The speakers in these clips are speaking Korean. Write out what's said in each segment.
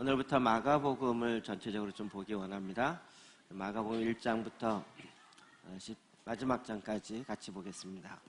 오늘부터 마가복음을 전체적으로 좀 보기 원합니다. 마가복음 1장부터 마지막 장까지 같이 보겠습니다.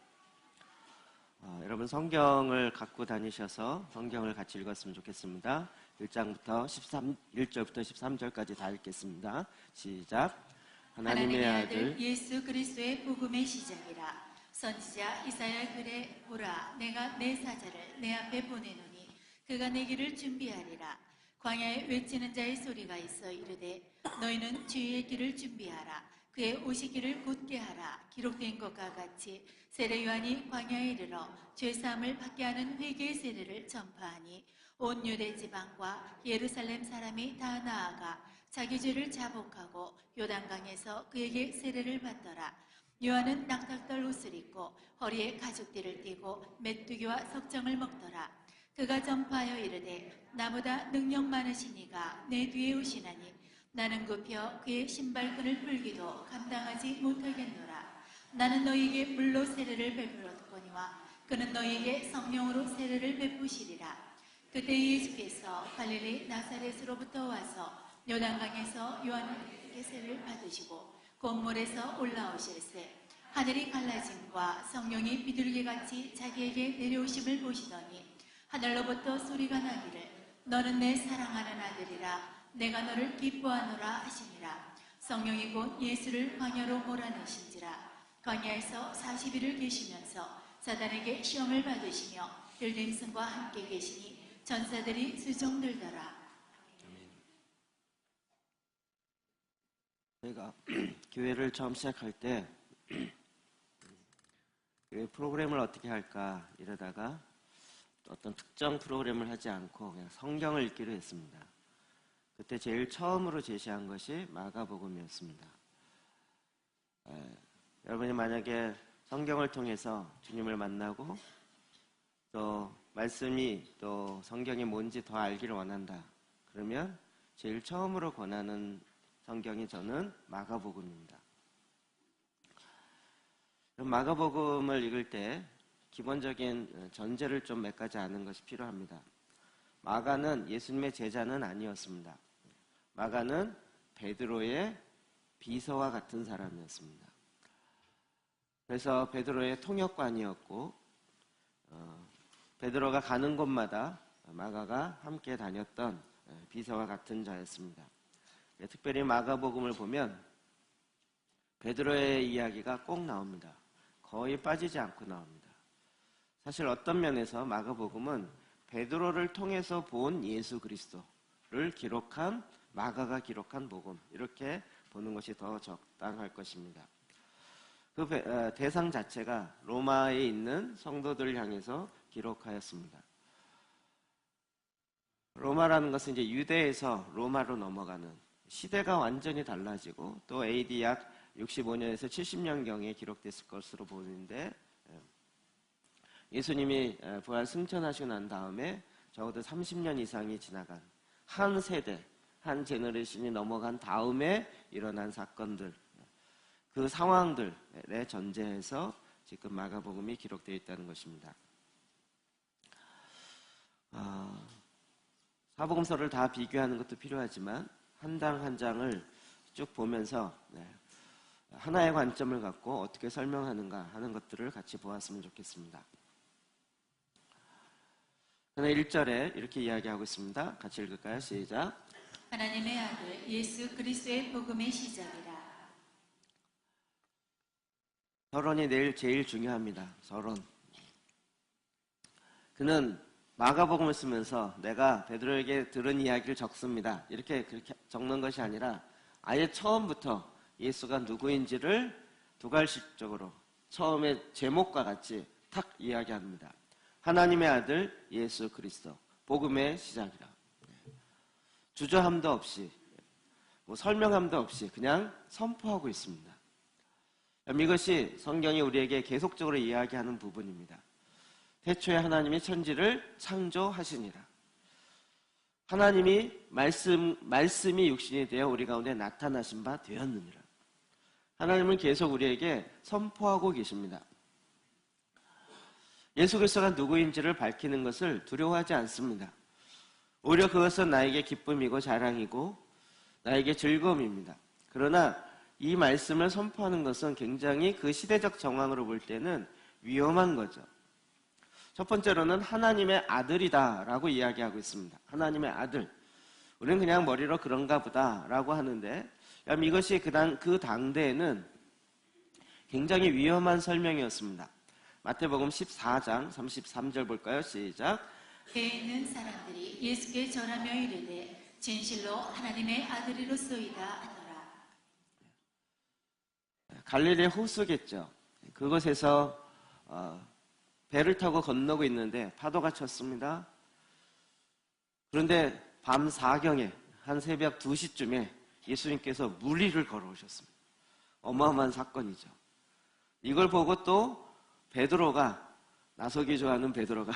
여러분 성경을 갖고 다니셔서 성경을 같이 읽었으면 좋겠습니다. 1절부터 13절까지 다 읽겠습니다. 시작. 하나님의 아들 예수 그리스도의 복음의 시작이라. 선지자 이사야 그래 보라, 내가 내 사자를 내 앞에 보내노니 그가 내 길을 준비하리라. 광야에 외치는 자의 소리가 있어 이르되 너희는 주의 길을 준비하라. 그의 오시기를 곧게 하라. 기록된 것과 같이 세례 요한이 광야에 이르러 죄사함을 받게 하는 회개의 세례를 전파하니 온 유대 지방과 예루살렘 사람이 다 나아가 자기 죄를 자복하고 요단강에서 그에게 세례를 받더라. 요한은 낙탁떨 옷을 입고 허리에 가죽띠를 띠고 메뚜기와 석정을 먹더라. 그가 전파하여 이르되 나보다 능력 많으신 이가 내 뒤에 오시나니 나는 굽혀 그의 신발끈을 풀기도 감당하지 못하겠노라. 나는 너희에게 물로 세례를 베풀었거니와 그는 너희에게 성령으로 세례를 베푸시리라. 그때 예수께서 갈릴리 나사렛으로부터 와서 요단강에서 요한에게 세례를 받으시고 곧물에서 올라오실세 하늘이 갈라짐과 성령이 비둘기같이 자기에게 내려오심을 보시더니 하늘로부터 소리가 나기를 너는 내 사랑하는 아들이라. 내가 너를 기뻐하노라 하시니라. 성령이 곧 예수를 광야로 몰아내신지라. 광야에서 40일을 계시면서 사단에게 시험을 받으시며 들짐승과 함께 계시니 전사들이 수종들더라. 저희가 교회를 처음 시작할 때 교회 프로그램을 어떻게 할까 이러다가 어떤 특정 프로그램을 하지 않고 그냥 성경을 읽기로 했습니다. 그때 제일 처음으로 제시한 것이 마가복음이었습니다. 여러분이 만약에 성경을 통해서 주님을 만나고 또 말씀이 또 성경이 뭔지 더 알기를 원한다. 그러면 제일 처음으로 권하는 성경이 저는 마가복음입니다. 마가복음을 읽을 때 기본적인 전제를 좀 몇 가지 아는 것이 필요합니다. 마가는 예수님의 제자는 아니었습니다. 마가는 베드로의 비서와 같은 사람이었습니다. 그래서 베드로의 통역관이었고 베드로가 가는 곳마다 마가가 함께 다녔던 비서와 같은 자였습니다. 특별히 마가복음을 보면 베드로의 이야기가 꼭 나옵니다. 거의 빠지지 않고 나옵니다. 사실 어떤 면에서 마가복음은 베드로를 통해서 본 예수 그리스도를 기록한 마가가 기록한 복음, 이렇게 보는 것이 더 적당할 것입니다. 그 대상 자체가 로마에 있는 성도들을 향해서 기록하였습니다. 로마라는 것은 이제 유대에서 로마로 넘어가는 시대가 완전히 달라지고 또 AD 약 65년에서 70년경에 기록됐을 것으로 보이는데 예수님이 부활 승천하시고 난 다음에 적어도 30년 이상이 지나간 한 세대, 한 제너레이션이 넘어간 다음에 일어난 사건들, 그 상황들의 전제에서 지금 마가복음이 기록되어 있다는 것입니다. 사복음서를 다 비교하는 것도 필요하지만 한 장 한 장을 쭉 보면서 하나의 관점을 갖고 어떻게 설명하는가 하는 것들을 같이 보았으면 좋겠습니다. 1절에 이렇게 이야기하고 있습니다. 같이 읽을까요? 시작. 하나님의 아들 예수 그리스도의 복음의 시작이라. 서론이 내일 제일 중요합니다. 서론. 그는 마가복음을 쓰면서 내가 베드로에게 들은 이야기를 적습니다. 그렇게 적는 것이 아니라 아예 처음부터 예수가 누구인지를 두괄식적으로 처음에 제목과 같이 탁 이야기합니다. 하나님의 아들 예수 그리스도, 복음의 시작이라. 주저함도 없이 설명함도 없이 그냥 선포하고 있습니다. 이것이 성경이 우리에게 계속적으로 이야기하는 부분입니다. 태초에 하나님이 천지를 창조하시니라. 하나님이 말씀이 육신이 되어 우리 가운데 나타나신 바 되었느니라. 하나님은 계속 우리에게 선포하고 계십니다. 예수 그리스도가 누구인지를 밝히는 것을 두려워하지 않습니다. 오히려 그것은 나에게 기쁨이고 자랑이고 나에게 즐거움입니다. 그러나 이 말씀을 선포하는 것은 굉장히 그 시대적 정황으로 볼 때는 위험한 거죠. 첫 번째로는 하나님의 아들이다 라고 이야기하고 있습니다. 하나님의 아들. 우리는 그냥 머리로 그런가 보다 라고 하는데 이것이 그 당대에는 굉장히 위험한 설명이었습니다. 마태복음 14장 33절 볼까요? 시작. 배에 있는 사람들이 예수께 절하며 이르되 진실로 하나님의 아들이로소이다 하더라. 갈릴리 호수겠죠. 그곳에서 배를 타고 건너고 있는데 파도가 쳤습니다. 그런데 밤 4경에 한 새벽 2시쯤에 예수님께서 물 위를 걸어오셨습니다. 어마어마한 사건이죠. 이걸 보고 또 베드로가, 나서기 좋아하는 베드로가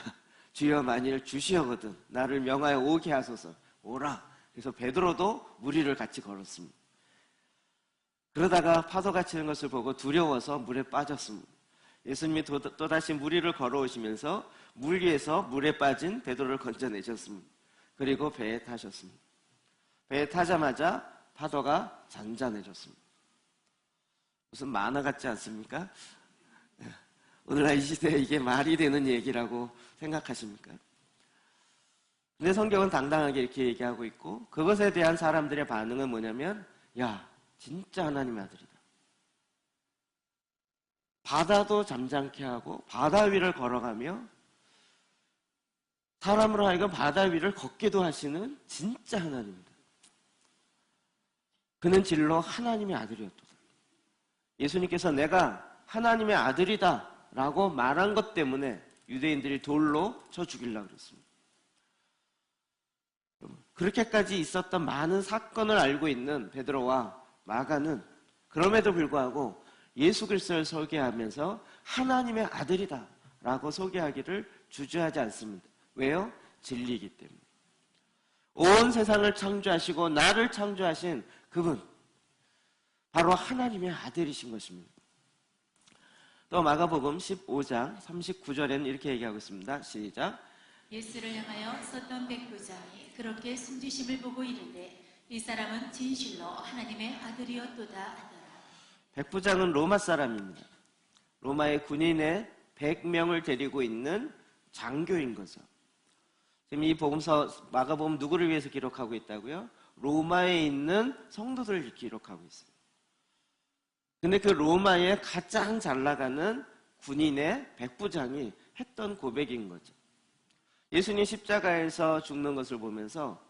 주여 만일 주시어거든 나를 명하여 오게 하소서. 오라. 그래서 베드로도 물 위를 같이 걸었습니다. 그러다가 파도가 치는 것을 보고 두려워서 물에 빠졌습니다. 예수님이 또다시 물 위를 걸어오시면서 물 위에서 물에 빠진 베드로를 건져내셨습니다. 그리고 배에 타셨습니다. 배에 타자마자 파도가 잔잔해졌습니다. 무슨 만화 같지 않습니까? 오늘날 이 시대에 이게 말이 되는 얘기라고 생각하십니까? 근데 성경은 당당하게 이렇게 얘기하고 있고 그것에 대한 사람들의 반응은 뭐냐면 야, 진짜 하나님의 아들이다. 바다도 잠잠케 하고 바다 위를 걸어가며 사람으로 하여금 바다 위를 걷게도 하시는 진짜 하나님이다. 그는 진로 하나님의 아들이었도다. 예수님께서 내가 하나님의 아들이다 라고 말한 것 때문에 유대인들이 돌로 쳐 죽이려고 그랬습니다. 그렇게까지 있었던 많은 사건을 알고 있는 베드로와 마가는 그럼에도 불구하고 예수 그리스도를 소개하면서 하나님의 아들이다 라고 소개하기를 주저하지 않습니다. 왜요? 진리이기 때문에. 온 세상을 창조하시고 나를 창조하신 그분, 바로 하나님의 아들이신 것입니다. 또 마가복음 15장 39절에는 이렇게 얘기하고 있습니다. 시작. 예수를 향하여 섰던 백부장이 그렇게 숨지심을 보고 이르되 이 사람은 진실로 하나님의 아들이었도다 하더라. 백부장은 로마 사람입니다. 로마의 군인의 100명을 데리고 있는 장교인 거죠. 지금 이 복음서 마가복음 누구를 위해서 기록하고 있다고요? 로마에 있는 성도들을 기록하고 있어요. 근데 그 로마에 가장 잘 나가는 군인의 백부장이 했던 고백인 거죠. 예수님 십자가에서 죽는 것을 보면서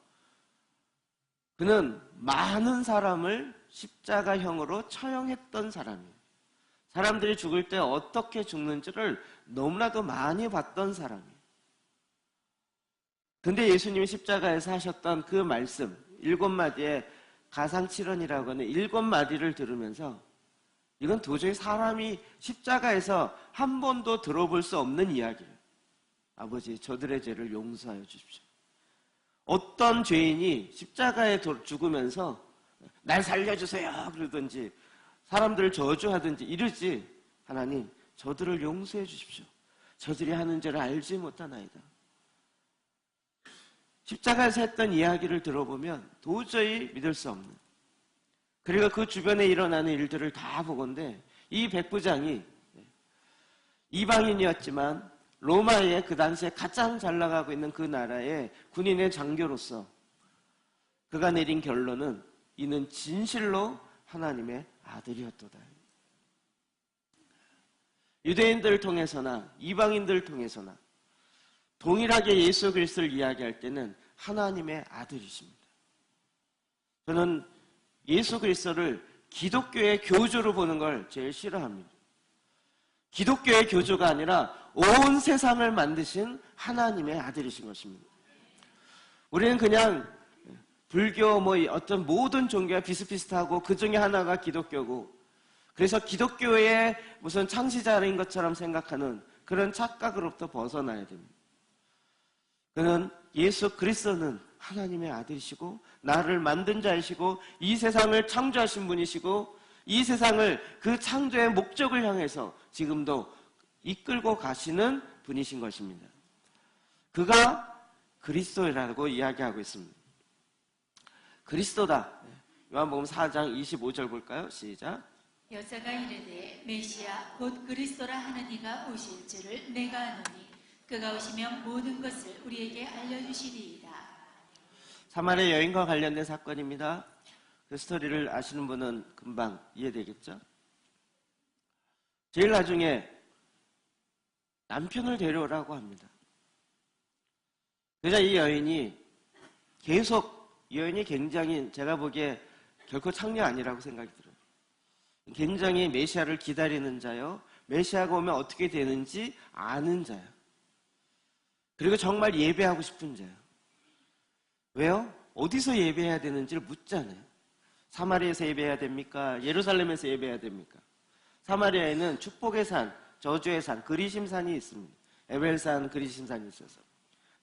그는 많은 사람을 십자가형으로 처형했던 사람이에요. 사람들이 죽을 때 어떻게 죽는지를 너무나도 많이 봤던 사람이에요. 근데 예수님이 십자가에서 하셨던 그 말씀 7마디의 가상칠언이라고 하는 7마디를 들으면서 이건 도저히 사람이 십자가에서 한 번도 들어볼 수 없는 이야기예요. 아버지, 저들의 죄를 용서하여 주십시오. 어떤 죄인이 십자가에 죽으면서 날 살려주세요 그러든지 사람들을 저주하든지 이러지, 하나님 저들을 용서해 주십시오. 저들이 하는 죄를 알지 못하나이다. 십자가에서 했던 이야기를 들어보면 도저히 믿을 수 없는, 그리고 그 주변에 일어나는 일들을 다 보건대 이 백부장이 이방인이었지만 로마의 그 당시에 가장 잘 나가고 있는 그 나라의 군인의 장교로서 그가 내린 결론은 이는 진실로 하나님의 아들이었도다. 유대인들을 통해서나 이방인들을 통해서나 동일하게 예수 그리스도를 이야기할 때는 하나님의 아들이십니다. 저는 예수 그리스도를 기독교의 교주로 보는 걸 제일 싫어합니다. 기독교의 교주가 아니라 온 세상을 만드신 하나님의 아들이신 것입니다. 우리는 그냥 불교 어떤 모든 종교와 비슷비슷하고 그 중에 하나가 기독교고, 그래서 기독교의 무슨 창시자인 것처럼 생각하는 그런 착각으로부터 벗어나야 됩니다. 그는 예수 그리스도는 하나님의 아들이시고 나를 만든 자이시고 이 세상을 창조하신 분이시고 이 세상을 그 창조의 목적을 향해서 지금도 이끌고 가시는 분이신 것입니다. 그가 그리스도라고 이야기하고 있습니다. 그리스도다. 요한복음 4장 25절 볼까요? 시작. 여자가 이르되 메시아 곧 그리스도라 하는 이가 오실 줄을 내가 아노니 그가 오시면 모든 것을 우리에게 알려주시리이다. 사마리아 여인과 관련된 사건입니다. 그 스토리를 아시는 분은 금방 이해되겠죠? 제일 나중에 남편을 데려오라고 합니다. 그러자 이 여인이 굉장히 제가 보기에 결코 창녀 아니라고 생각이 들어요. 굉장히 메시아를 기다리는 자요. 메시아가 오면 어떻게 되는지 아는 자요. 그리고 정말 예배하고 싶은 자요. 왜요? 어디서 예배해야 되는지를 묻잖아요. 사마리아에서 예배해야 됩니까? 예루살렘에서 예배해야 됩니까? 사마리아에는 축복의 산, 저주의 산, 그리심산이 있습니다. 에벨산, 그리심산이 있어서.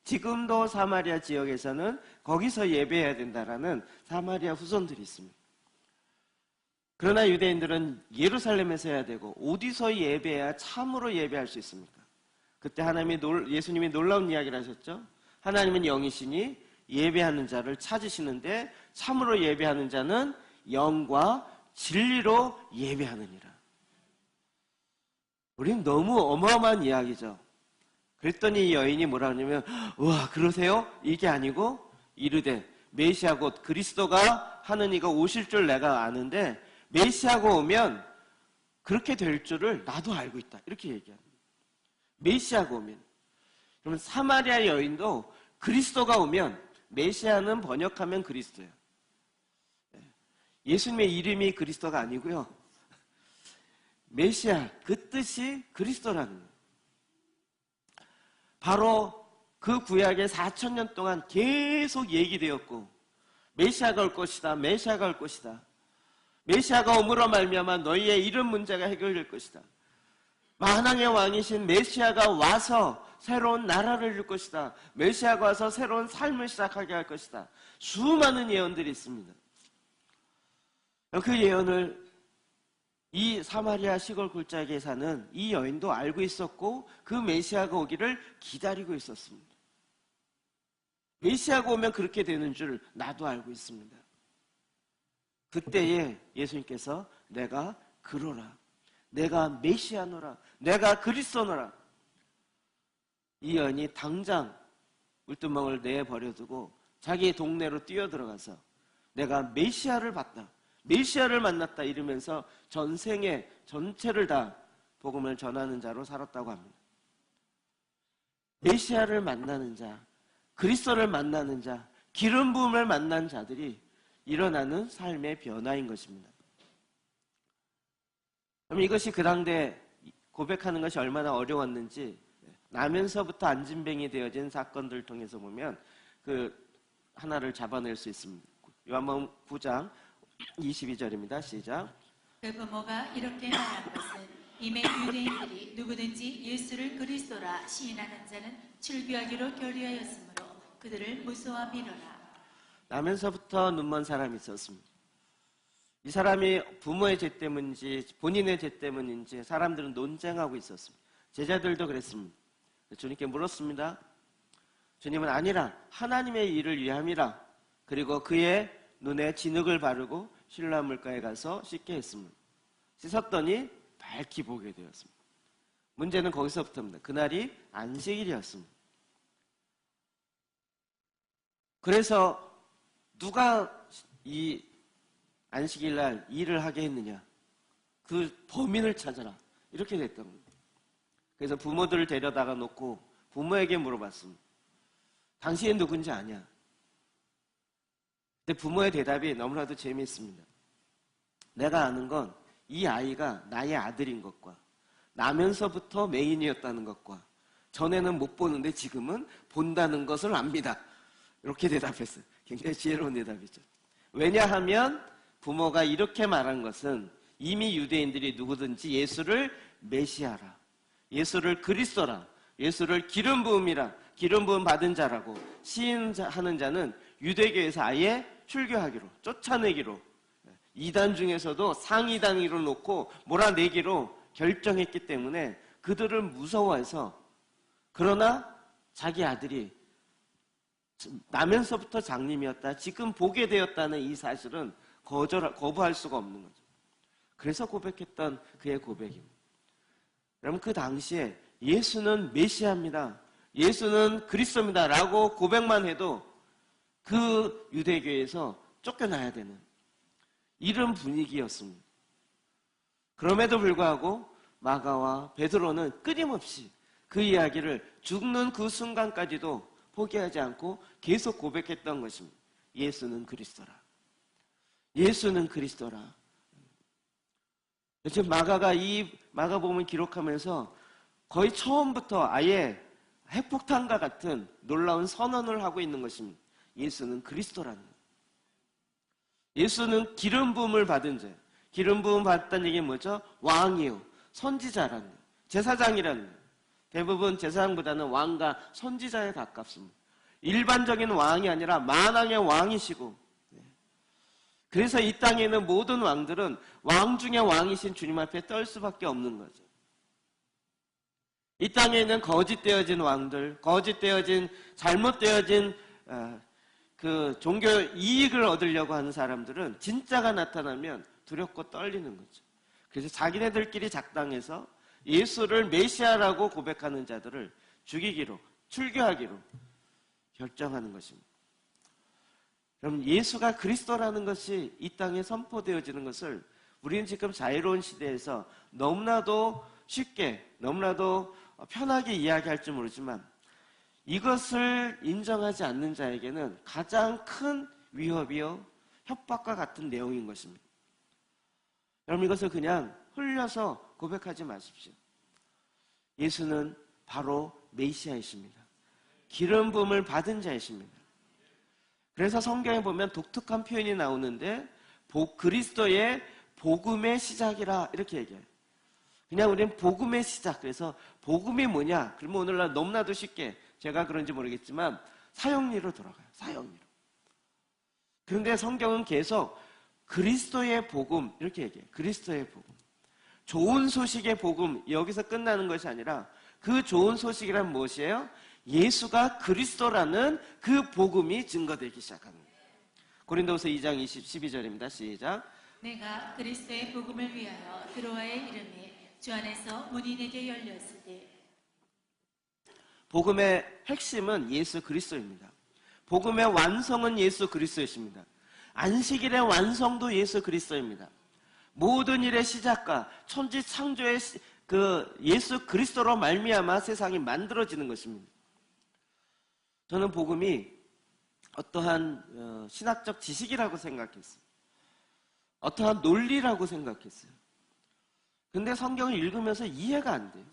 지금도 사마리아 지역에서는 거기서 예배해야 된다라는 사마리아 후손들이 있습니다. 그러나 유대인들은 예루살렘에서 해야 되고 어디서 예배해야 참으로 예배할 수 있습니까? 그때 예수님이 놀라운 이야기를 하셨죠. 하나님은 영이시니 예배하는 자를 찾으시는데 참으로 예배하는 자는 영과 진리로 예배하느니라. 우린 너무 어마어마한 이야기죠. 그랬더니 이 여인이 뭐라 하냐면 우와 그러세요? 이게 아니고 이르되 메시아 곧 그리스도가 하는 이가 오실 줄 내가 아는데 메시아가 오면 그렇게 될 줄을 나도 알고 있다. 이렇게 얘기합니다. 메시아가 오면. 그러면 사마리아 여인도 그리스도가 오면 메시아는 번역하면 그리스도예요. 예수님의 이름이 그리스도가 아니고요. 메시아 그 뜻이 그리스도라는 거예요. 바로 그 구약에 4,000년 동안 계속 얘기되었고 메시아가 올 것이다. 메시아가 올 것이다. 메시아가 오므로 말미암아 너희의 이름 문제가 해결될 것이다. 만왕의 왕이신 메시아가 와서 새로운 나라를 이룰 것이다. 메시아가 와서 새로운 삶을 시작하게 할 것이다. 수많은 예언들이 있습니다. 그 예언을 이 사마리아 시골 골짜기에 사는 이 여인도 알고 있었고 그 메시아가 오기를 기다리고 있었습니다. 메시아가 오면 그렇게 되는 줄 나도 알고 있습니다. 그때에 예수님께서 내가 그러라. 내가 메시아노라. 내가 그리스도노라. 이 여인이 당장 울두멍을 내버려두고 자기 동네로 뛰어들어가서 내가 메시아를 봤다. 메시아를 만났다 이러면서 전생에 전체를 다 복음을 전하는 자로 살았다고 합니다. 메시아를 만나는 자, 그리스도를 만나는 자, 기름 부음을 만난 자들이 일어나는 삶의 변화인 것입니다. 그럼 이것이 그 당대 고백하는 것이 얼마나 어려웠는지 나면서부터 안진뱅이 되어진 사건들을 통해서 보면 그 하나를 잡아낼 수 있습니다. 요한복음 9장 22절입니다. 시작. 그 부모가 이렇게 말한 것은 이미 유대인들이 누구든지 예수를 그리스도라 시인하는 자는 출교하기로 결의하였으므로 그들을 무서워 미뤄라. 나면서부터 눈먼 사람이 있었습니다. 이 사람이 부모의 죄 때문인지 본인의 죄 때문인지 사람들은 논쟁하고 있었습니다. 제자들도 그랬습니다. 주님께 물었습니다. 주님은 아니라 하나님의 일을 위함이라. 그리고 그의 눈에 진흙을 바르고 신라물가에 가서 씻게 했습니다. 씻었더니 밝히 보게 되었습니다. 문제는 거기서부터입니다. 그날이 안식일이었습니다. 그래서 누가 이 안식일날 일을 하게 했느냐? 그 범인을 찾아라. 이렇게 됐던 겁니다. 그래서 부모들을 데려다가 놓고 부모에게 물어봤습니다. 당신이 누군지 아냐? 근데 부모의 대답이 너무나도 재미있습니다. 내가 아는 건 이 아이가 나의 아들인 것과 나면서부터 메인이었다는 것과 전에는 못 보는데 지금은 본다는 것을 압니다. 이렇게 대답했어요. 굉장히 지혜로운 대답이죠. 왜냐하면 부모가 이렇게 말한 것은 이미 유대인들이 누구든지 예수를 메시아라, 예수를 그리스도라, 예수를 기름 부음이라, 기름 부음 받은 자라고 시인하는 자는 유대교에서 아예 출교하기로, 쫓아내기로, 이단 중에서도 상이단위로 놓고 몰아내기로 결정했기 때문에 그들을 무서워해서, 그러나 자기 아들이 나면서부터 장님이었다. 지금 보게 되었다는 이 사실은 거부할 수가 없는 거죠. 그래서 고백했던 그의 고백입니다. 여러분, 그 당시에 예수는 메시아입니다, 예수는 그리스도입니다 라고 고백만 해도 그 유대교에서 쫓겨나야 되는 이런 분위기였습니다. 그럼에도 불구하고 마가와 베드로는 끊임없이 그 이야기를 죽는 그 순간까지도 포기하지 않고 계속 고백했던 것입니다. 예수는 그리스도라. 예수는 그리스도라. 지금 마가가 이 마가복음을 기록하면서 거의 처음부터 아예 핵폭탄과 같은 놀라운 선언을 하고 있는 것입니다. 예수는 그리스도라는 것. 예수는 기름 부음을 받은 자. 기름 부음 받았다는 얘기는 뭐죠? 왕이요, 선지자라는 것, 제사장이라는 것. 대부분 제사장보다는 왕과 선지자에 가깝습니다. 일반적인 왕이 아니라 만왕의 왕이시고, 그래서 이 땅에 있는 모든 왕들은 왕 중에 왕이신 주님 앞에 떨 수밖에 없는 거죠. 이 땅에 있는 거짓되어진 왕들, 거짓되어진, 잘못되어진 그 종교 이익을 얻으려고 하는 사람들은 진짜가 나타나면 두렵고 떨리는 거죠. 그래서 자기네들끼리 작당해서 예수를 메시아라고 고백하는 자들을 죽이기로, 출교하기로 결정하는 것입니다. 그럼 예수가 그리스도라는 것이 이 땅에 선포되어지는 것을 우리는 지금 자유로운 시대에서 너무나도 쉽게, 너무나도 편하게 이야기할 줄 모르지만 이것을 인정하지 않는 자에게는 가장 큰 위협이요, 협박과 같은 내용인 것입니다. 여러분, 이것을 그냥 흘려서 고백하지 마십시오. 예수는 바로 메시아이십니다. 기름 부음을 받은 자이십니다. 그래서 성경에 보면 독특한 표현이 나오는데 그리스도의 복음의 시작이라 이렇게 얘기해요. 그냥 우리는 복음의 시작. 그래서 복음이 뭐냐? 그러면 오늘날 너무나도 쉽게, 제가 그런지 모르겠지만 사형리로 돌아가요. 사형리로. 그런데 성경은 계속 그리스도의 복음 이렇게 얘기해요. 그리스도의 복음. 좋은 소식의 복음, 여기서 끝나는 것이 아니라 그 좋은 소식이란 무엇이에요? 예수가 그리스도라는 그 복음이 증거되기 시작합니다. 고린도후서 2장 12절입니다. 시작. 내가 그리스도의 복음을 위하여 드로아의 이름이 주 안에서 문인에게 열렸을 때. 복음의 핵심은 예수 그리스도입니다. 복음의 완성은 예수 그리스도이십니다. 안식일의 완성도 예수 그리스도입니다. 모든 일의 시작과 천지 창조의 그 예수 그리스도로 말미암아 세상이 만들어지는 것입니다. 저는 복음이 어떠한 신학적 지식이라고 생각했어요. 어떠한 논리라고 생각했어요. 근데 성경을 읽으면서 이해가 안 돼요.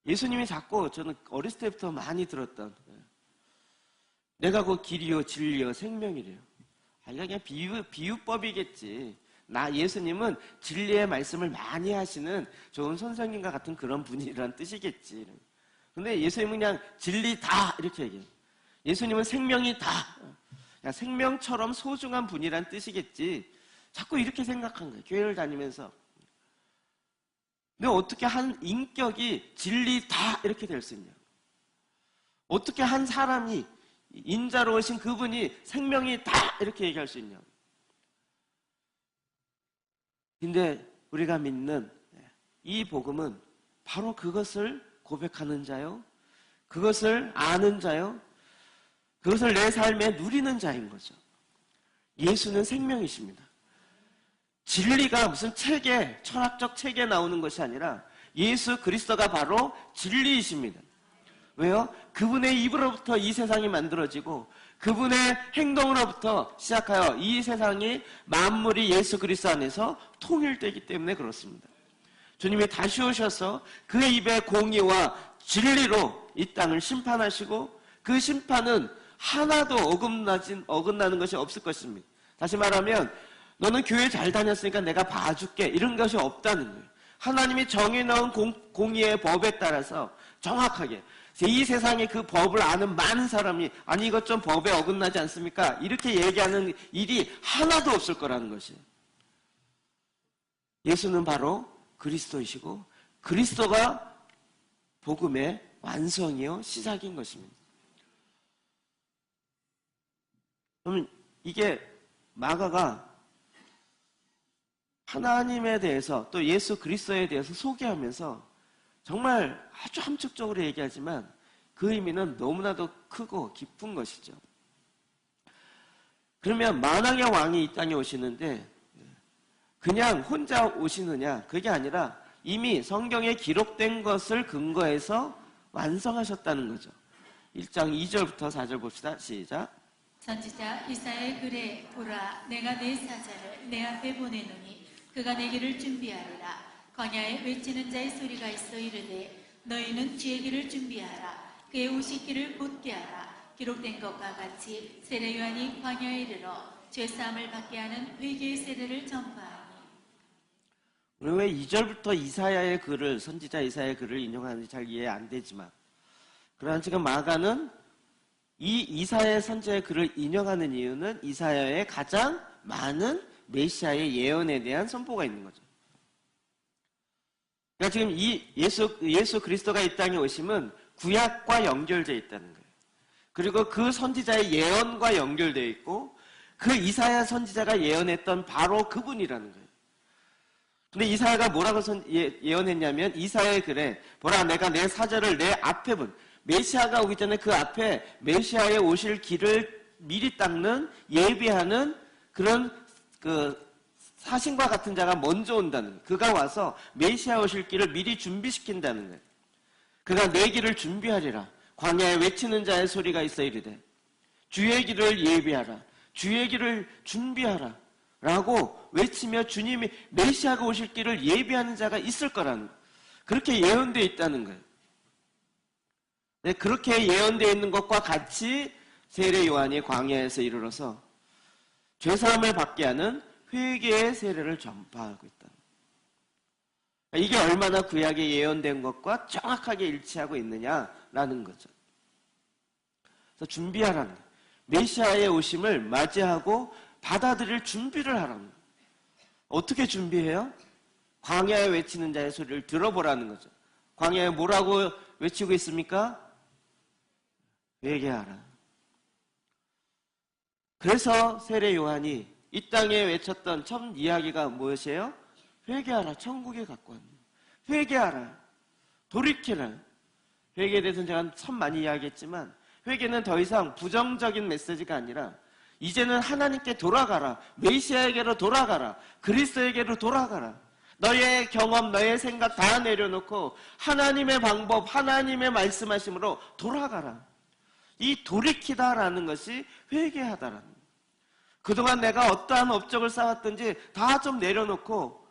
예수님이 자꾸, 저는 어렸을 때부터 많이 들었던, 내가 곧 길이요 진리요 생명이래요. 이거 그냥 비유법이겠지. 예수님은 진리의 말씀을 많이 하시는 좋은 선생님과 같은 그런 분이라는 뜻이겠지. 근데 예수님은 그냥 진리다 이렇게 얘기해요. 예수님은 생명이다. 생명처럼 소중한 분이란 뜻이겠지. 자꾸 이렇게 생각한 거예요. 교회를 다니면서. 근데 어떻게 한 인격이 진리다 이렇게 될 수 있냐? 어떻게 한 사람이, 인자로우신 그분이 생명이다 이렇게 얘기할 수 있냐? 근데 우리가 믿는 이 복음은 바로 그것을 고백하는 자요, 그것을 아는 자요, 그것을 내 삶에 누리는 자인 거죠. 예수는 생명이십니다. 진리가 무슨 책에, 철학적 책에 나오는 것이 아니라 예수 그리스도가 바로 진리이십니다. 왜요? 그분의 입으로부터 이 세상이 만들어지고 그분의 행동으로부터 시작하여 이 세상이 만물이 예수 그리스도 안에서 통일되기 때문에 그렇습니다. 주님이 다시 오셔서 그 입의 공의와 진리로 이 땅을 심판하시고 그 심판은 하나도 어긋나는 것이 없을 것입니다. 다시 말하면 너는 교회 잘 다녔으니까 내가 봐줄게 이런 것이 없다는 거예요. 하나님이 정해놓은 공의의 법에 따라서 정확하게 이 세상에 그 법을 아는 많은 사람이 아니 이것 좀 법에 어긋나지 않습니까? 이렇게 얘기하는 일이 하나도 없을 거라는 것이에요. 예수는 바로 그리스도이시고 그리스도가 복음의 완성이요 시작인 것입니다. 그러면 이게 마가가 하나님에 대해서 또 예수 그리스도에 대해서 소개하면서 정말 아주 함축적으로 얘기하지만 그 의미는 너무나도 크고 깊은 것이죠. 그러면 만왕의 왕이 이 땅에 오시는데 그냥 혼자 오시느냐? 그게 아니라 이미 성경에 기록된 것을 근거해서 완성하셨다는 거죠. 1장 2절부터 4절 봅시다. 시작. 선지자 이사야의 글에 보라 내가 내 사자를 내 앞에 보내노니 그가 내 길을 준비하리라. 광야에 외치는 자의 소리가 있어 이르되 너희는 주의 길을 준비하라. 그의 오실 길을 곧게 하라. 기록된 것과 같이 세례 요한이 광야에 이르러 죄사함을 받게 하는 회개의 세례를 전파하니. 우리 왜 2절부터 이사야의 글을 선지자 이사야의 글을 인용하는지 잘 이해 안 되지만 그러나 지금 마가는 이 이사야의 선지자의 글을 인용하는 이유는 이사야의 가장 많은 메시아의 예언에 대한 선포가 있는 거죠. 그러니까 지금 이 예수 그리스도가 이 땅에 오심은 구약과 연결되어 있다는 거예요. 그리고 그 선지자의 예언과 연결되어 있고 그 이사야 선지자가 예언했던 바로 그분이라는 거예요. 근데 이사야가 뭐라고 예언했냐면 이사야의 글에 보라 내가 내 사자를 내 앞에 본 메시아가 오기 전에 그 앞에 메시아의 오실 길을 미리 닦는 예비하는 그런 그 사신과 같은 자가 먼저 온다는 거예요. 그가 와서 메시아 오실 길을 미리 준비시킨다는 거예요. 그가 내 길을 준비하리라. 광야에 외치는 자의 소리가 있어 이르되 주의 길을 예비하라. 주의 길을 준비하라. 라고 외치며 주님이 메시아가 오실 길을 예비하는 자가 있을 거라는 거예요. 그렇게 예언되어 있다는 거예요. 네, 그렇게 예언되어 있는 것과 같이 세례 요한이 광야에서 이르러서 죄사함을 받게 하는 회개의 세례를 전파하고 있다. 이게 얼마나 구약에 예언된 것과 정확하게 일치하고 있느냐라는 거죠. 그래서 준비하라는 거예요. 메시아의 오심을 맞이하고 받아들일 준비를 하라는 거예요. 어떻게 준비해요? 광야에 외치는 자의 소리를 들어보라는 거죠. 광야에 뭐라고 외치고 있습니까? 회개하라. 그래서 세례 요한이 이 땅에 외쳤던 첫 이야기가 무엇이에요? 회개하라. 천국에 갖고 왔네. 회개하라. 돌이키라. 회개에 대해서는 제가 참 많이 이야기했지만 회개는 더 이상 부정적인 메시지가 아니라 이제는 하나님께 돌아가라. 메시아에게로 돌아가라. 그리스도에게로 돌아가라. 너의 경험, 너의 생각 다 내려놓고 하나님의 방법, 하나님의 말씀하심으로 돌아가라. 이 돌이키다라는 것이 회개하다라는 거예요. 그동안 내가 어떠한 업적을 쌓았든지 다 좀 내려놓고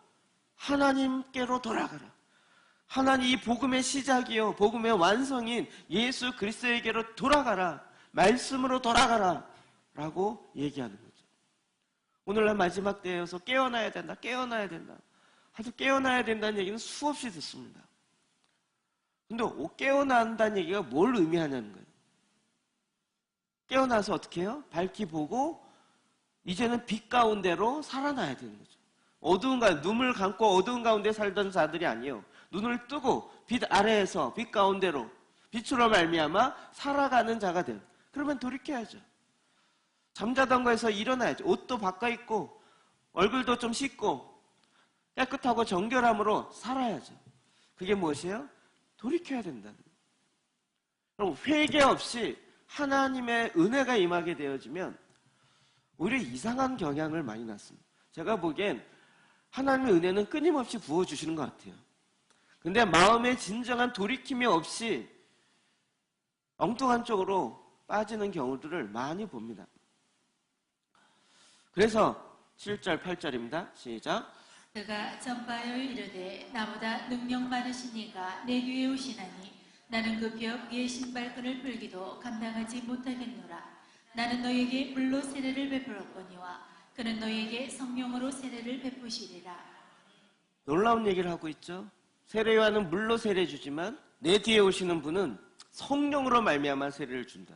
하나님께로 돌아가라. 하나님 이 복음의 시작이요 복음의 완성인 예수 그리스도에게로 돌아가라. 말씀으로 돌아가라 라고 얘기하는 거죠. 오늘날 마지막 때여서 깨어나야 된다. 깨어나야 된다. 아주 깨어나야 된다는 얘기는 수없이 듣습니다. 근데 깨어난다는 얘기가 뭘 의미하냐는 거예요. 깨어나서 어떻게 해요? 밝히 보고 이제는 빛 가운데로 살아나야 되는 거죠. 눈을 감고 어두운 가운데 살던 자들이 아니에요. 눈을 뜨고 빛 아래에서 빛 가운데로 빛으로 말미암아 살아가는 자가 돼요. 그러면 돌이켜야죠. 잠자던 거에서 일어나야죠. 옷도 바꿔 입고 얼굴도 좀 씻고 깨끗하고 정결함으로 살아야죠. 그게 무엇이에요? 돌이켜야 된다는 거예요. 그럼 회개 없이 하나님의 은혜가 임하게 되어지면 오히려 이상한 경향을 많이 낳습니다. 제가 보기엔 하나님의 은혜는 끊임없이 부어주시는 것 같아요. 근데 마음에 진정한 돌이킴이 없이 엉뚱한 쪽으로 빠지는 경우들을 많이 봅니다. 그래서 7절, 8절입니다. 시작. 그가 전파하여 이르되 나보다 능력 많으신 이가 내 뒤에 오시나니 나는 그 벽 위에 신발끈을 풀기도 감당하지 못하겠노라. 나는 너에게 물로 세례를 베풀었거니와 그는 너에게 성령으로 세례를 베푸시리라. 놀라운 얘기를 하고 있죠. 세례 요한은 물로 세례 주지만 내 뒤에 오시는 분은 성령으로 말미암아 세례를 준다.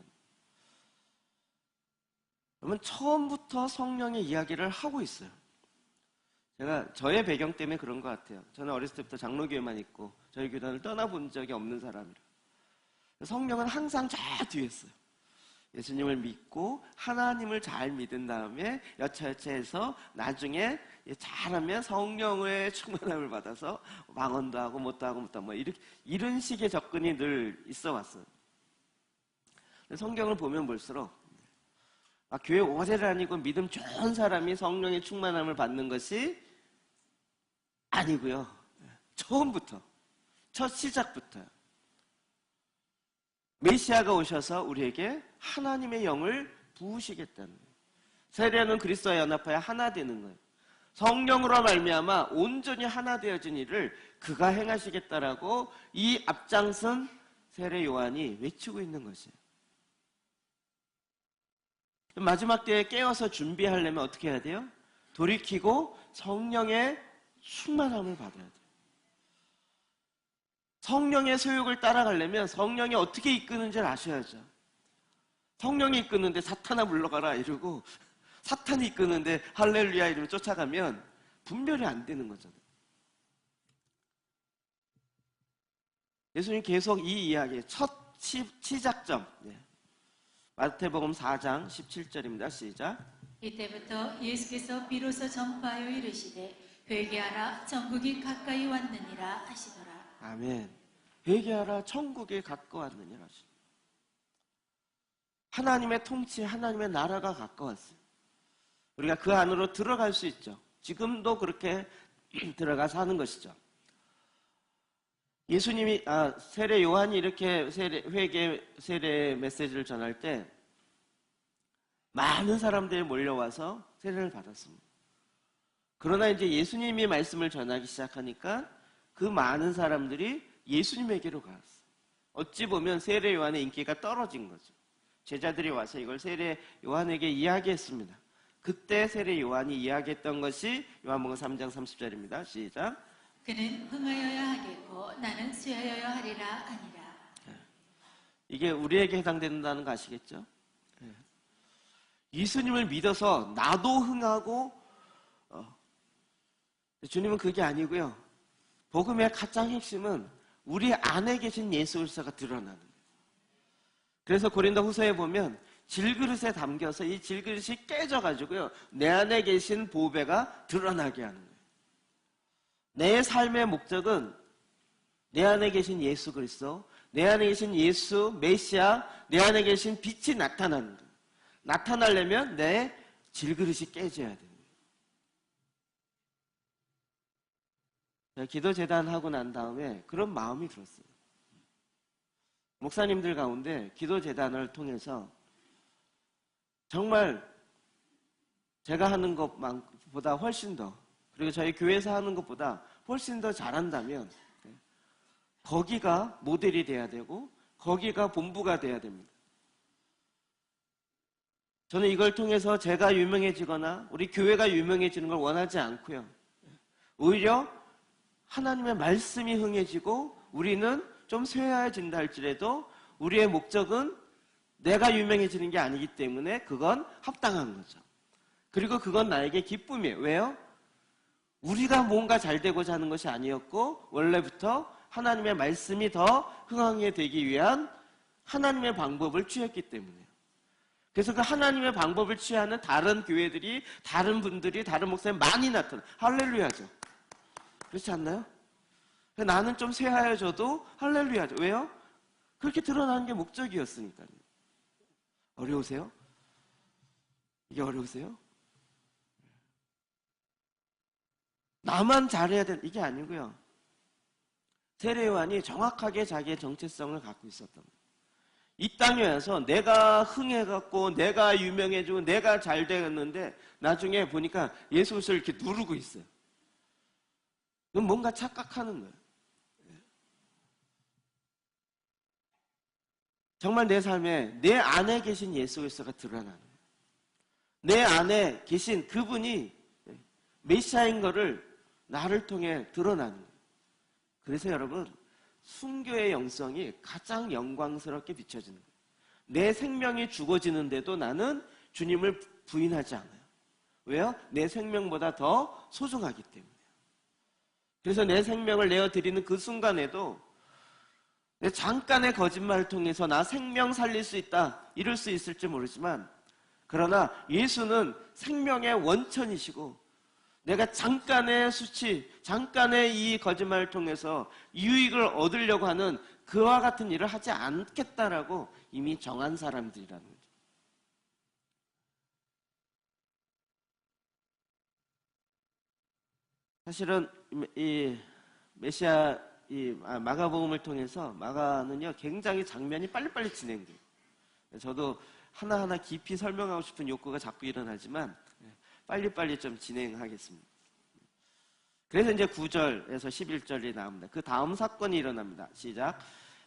그러면 처음부터 성령의 이야기를 하고 있어요. 제가 저의 배경 때문에 그런 것 같아요. 저는 어렸을 때부터 장로교회만 있고 저희 교단을 떠나본 적이 없는 사람이라. 성령은 항상 저 뒤에 있어요. 예수님을 믿고 하나님을 잘 믿은 다음에 여차여차해서 나중에 잘하면 성령의 충만함을 받아서 망언도 하고 못도 하고 못도 하고 뭐 이런 식의 접근이 늘 있어 왔어요. 성경을 보면 볼수록 교회 오래 다니고 믿음 좋은 사람이 성령의 충만함을 받는 것이 아니고요. 처음부터, 첫 시작부터요. 메시아가 오셔서 우리에게 하나님의 영을 부으시겠다는 거예요. 세례는 그리스도와 연합하여 하나 되는 거예요. 성령으로 말미암아 온전히 하나 되어진 일을 그가 행하시겠다라고 이 앞장선 세례 요한이 외치고 있는 것이에요. 마지막 때에 깨어서 준비하려면 어떻게 해야 돼요? 돌이키고 성령의 충만함을 받아야 돼요. 성령의 소욕을 따라가려면 성령이 어떻게 이끄는지를 아셔야죠. 성령이 이끄는데 사탄아 물러가라 이러고 사탄이 이끄는데 할렐루야 이러고 쫓아가면 분별이 안 되는 거잖아요. 예수님 계속 이 이야기의 첫 시작점, 마태복음 4장 17절입니다. 시작. 이때부터 예수께서 비로소 전파하여 이르시되 회개하라 천국이 가까이 왔느니라 하시더라. 아멘. 회개하라 천국에 가까웠느니라 하시더라. 하나님의 통치, 하나님의 나라가 가까웠어요. 우리가 그 안으로 들어갈 수 있죠. 지금도 그렇게 들어가서 하는 것이죠. 예수님이 세례 요한이 이렇게 세례 메시지를 전할 때 많은 사람들이 몰려와서 세례를 받았습니다. 그러나 이제 예수님이 말씀을 전하기 시작하니까 그 많은 사람들이 예수님에게로 갔어요. 어찌 보면 세례 요한의 인기가 떨어진 거죠. 제자들이 와서 이걸 세례 요한에게 이야기했습니다. 그때 세례 요한이 이야기했던 것이 요한복음 3장 30절입니다. 시작. 그는 흥하여야 하겠고 나는 쇠하여야 하리라 아니라. 이게 우리에게 해당된다는 거 아시겠죠? 예수님을 믿어서 나도 흥하고 주님은 그게 아니고요. 복음의 가장 핵심은 우리 안에 계신 예수 그리스도가 드러나는 거예요. 그래서 고린도 후서에 보면 질그릇에 담겨서 이 질그릇이 깨져가지고요. 내 안에 계신 보배가 드러나게 하는 거예요. 내 삶의 목적은 내 안에 계신 예수 그리스도, 내 안에 계신 예수, 메시아, 내 안에 계신 빛이 나타나는 거예요. 나타나려면 내 질그릇이 깨져야 됩니다. 기도 제단하고 난 다음에 그런 마음이 들었어요. 목사님들 가운데 기도 제단을 통해서 정말 제가 하는 것보다 훨씬 더, 그리고 저희 교회에서 하는 것보다 훨씬 더 잘한다면 거기가 모델이 돼야 되고 거기가 본부가 돼야 됩니다. 저는 이걸 통해서 제가 유명해지거나 우리 교회가 유명해지는 걸 원하지 않고요. 오히려 하나님의 말씀이 흥해지고 우리는 좀 쇠해진다 할지라도 우리의 목적은 내가 유명해지는 게 아니기 때문에 그건 합당한 거죠. 그리고 그건 나에게 기쁨이에요. 왜요? 우리가 뭔가 잘 되고자 하는 것이 아니었고 원래부터 하나님의 말씀이 더 흥하게 되기 위한 하나님의 방법을 취했기 때문에요. 그래서 그 하나님의 방법을 취하는 다른 교회들이, 다른 분들이, 다른 목사님 많이 나타나요. 할렐루야죠. 그렇지 않나요? 나는 좀 쇠하여져도 할렐루야죠. 왜요? 그렇게 드러나는 게 목적이었으니까요. 어려우세요? 이게 어려우세요? 나만 잘해야 되는 이게 아니고요. 세례 요한이 정확하게 자기의 정체성을 갖고 있었던 거예요. 이 땅에 와서 내가 흥해갖고 내가 유명해지고 내가 잘 되었는데 나중에 보니까 예수 그리스도를 이렇게 누르고 있어요. 그건 뭔가 착각하는 거예요. 정말 내 삶에 내 안에 계신 예수 그리스도가 드러나는 거예요. 내 안에 계신 그분이 메시아인 거를 나를 통해 드러나는 거예요. 그래서 여러분 순교의 영성이 가장 영광스럽게 비춰지는 거예요. 내 생명이 죽어지는데도 나는 주님을 부인하지 않아요. 왜요? 내 생명보다 더 소중하기 때문에요. 그래서 내 생명을 내어드리는 그 순간에도 잠깐의 거짓말을 통해서 나 생명 살릴 수 있다, 이럴 수 있을지 모르지만, 그러나 예수는 생명의 원천이시고, 내가 잠깐의 수치, 잠깐의 이 거짓말을 통해서 유익을 얻으려고 하는 그와 같은 일을 하지 않겠다라고 이미 정한 사람들이라는 거죠. 사실은 이 메시아, 마가복음을 통해서 마가는요 굉장히 장면이 빨리빨리 진행돼요. 저도 하나하나 깊이 설명하고 싶은 욕구가 자꾸 일어나지만 빨리빨리 좀 진행하겠습니다. 그래서 이제 9절에서 11절이 나옵니다. 그 다음 사건이 일어납니다. 시작.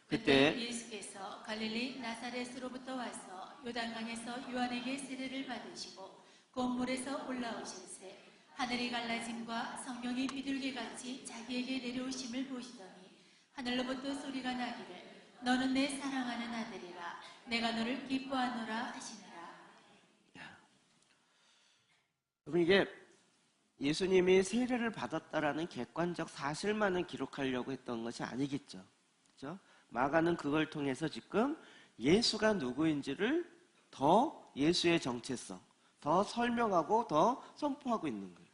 그때 예수께서 갈릴리 나사렛으로부터 와서 요단강에서 요한에게 세례를 받으시고 곤물에서 올라오실새 하늘이 갈라짐과 성령이 비둘기같이 자기에게 내려오심을 보시더니 하늘로부터 소리가 나기를 너는 내 사랑하는 아들이라 내가 너를 기뻐하노라 하시니라. 그럼 이게 예수님이 세례를 받았다라는 객관적 사실만을 기록하려고 했던 것이 아니겠죠. 그렇죠? 마가는 그걸 통해서 지금 예수가 누구인지를 더 예수의 정체성, 더 설명하고 더 선포하고 있는 거예요.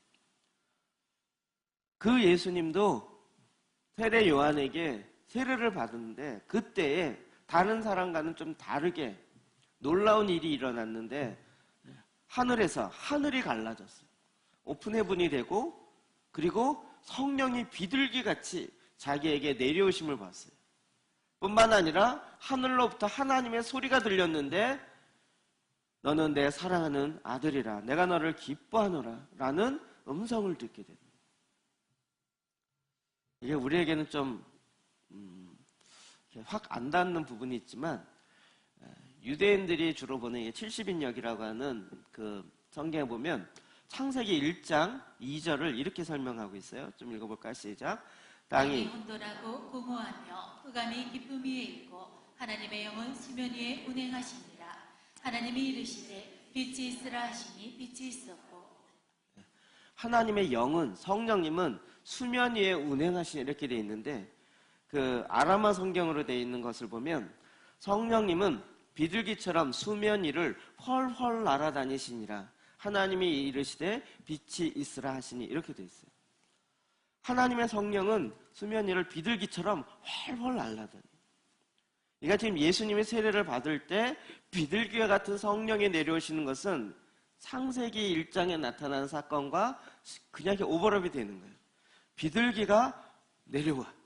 그 예수님도 세례 요한에게 세례를 받았는데 그때에 다른 사람과는 좀 다르게 놀라운 일이 일어났는데 하늘에서 하늘이 갈라졌어요. 오픈 헤븐이 되고 그리고 성령이 비둘기같이 자기에게 내려오심을 봤어요. 뿐만 아니라 하늘로부터 하나님의 소리가 들렸는데 너는 내 사랑하는 아들이라 내가 너를 기뻐하노라 라는 음성을 듣게 됩니다. 이게 우리에게는 좀 확 안 닿는 부분이 있지만 유대인들이 주로 보는 70인역이라고 하는 그 성경에 보면 창세기 1장 2절을 이렇게 설명하고 있어요. 좀 읽어볼까요? 시작. 땅이 혼돈하고 공허하며 흑암이 깊음 위에 있고 하나님의 영은 수면 위에 운행하시니라. 하나님이 이르시되 빛이 있으라 하시니 빛이 있었고. 하나님의 영은 성령님은 수면 위에 운행하시니 이렇게 되어 있는데 그 아람어 성경으로 되어 있는 것을 보면 성령님은 비둘기처럼 수면 위를 헐헐 날아다니시니라. 하나님이 이르시되 빛이 있으라 하시니 이렇게 되어 있어요. 하나님의 성령은 수면 위를 비둘기처럼 헐헐 날아다녀요. 그러니까 지금 예수님이 세례를 받을 때 비둘기와 같은 성령이 내려오시는 것은 창세기 1장에 나타난 사건과 그냥 오버랩이 되는 거예요. 비둘기가 내려와.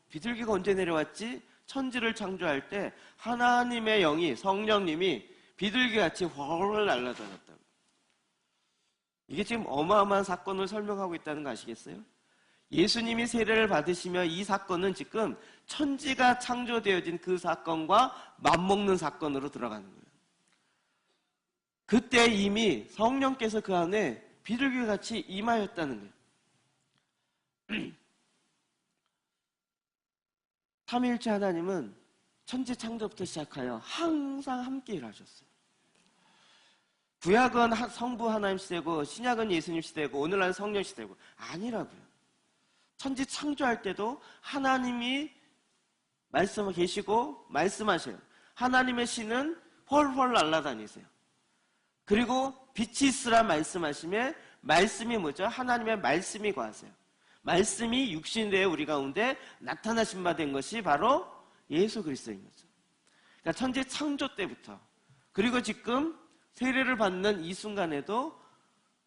비둘기가 언제 내려왔지? 천지를 창조할 때 하나님의 영이 성령님이 비둘기같이 헐헐 날아다녔다고. 이게 지금 어마어마한 사건을 설명하고 있다는 거 아시겠어요? 예수님이 세례를 받으시며 이 사건은 지금 천지가 창조되어진 그 사건과 맞먹는 사건으로 들어가는 거예요. 그때 이미 성령께서 그 안에 비둘기같이 임하였다는 거예요. 삼위일체 하나님은 천지 창조부터 시작하여 항상 함께 일하셨어요. 구약은 성부 하나님 시대고 신약은 예수님 시대고 오늘날 성령 시대고 아니라고요. 천지 창조할 때도 하나님이 말씀을 계시고 말씀하셔요. 하나님의 신은 헐헐 날아다니세요. 그리고 빛이 있으라 말씀하시며 말씀이 뭐죠? 하나님의 말씀이 거하세요. 말씀이 육신되어 우리 가운데 나타나신 바 된 것이 바로 예수 그리스도인 거죠. 그러니까 천지 창조 때부터 그리고 지금 세례를 받는 이 순간에도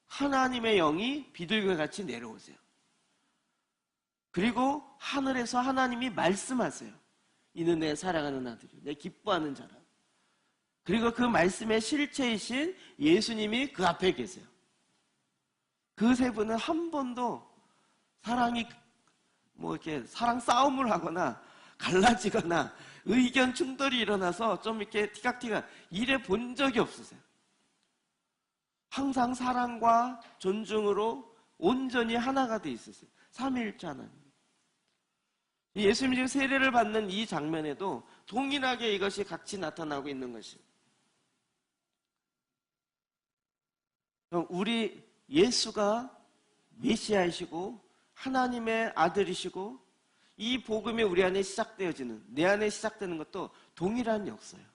하나님의 영이 비둘기와 같이 내려오세요. 그리고 하늘에서 하나님이 말씀하세요. 이는 내 사랑하는 아들이 내 기뻐하는 자라. 그리고 그 말씀의 실체이신 예수님이 그 앞에 계세요. 그 세 분은 한 번도 사랑이 이렇게 사랑 싸움을 하거나 갈라지거나 의견 충돌이 일어나서 좀 이렇게 티각티각 이래 본 적이 없으세요. 항상 사랑과 존중으로 온전히 하나가 돼 있으세요. 삼위일체 하나님. 예수님이 지금 세례를 받는 이 장면에도 동일하게 이것이 같이 나타나고 있는 것이에요. 우리 예수가 메시아이시고 하나님의 아들이시고 이 복음이 우리 안에 시작되어지는, 내 안에 시작되는 것도 동일한 역사예요.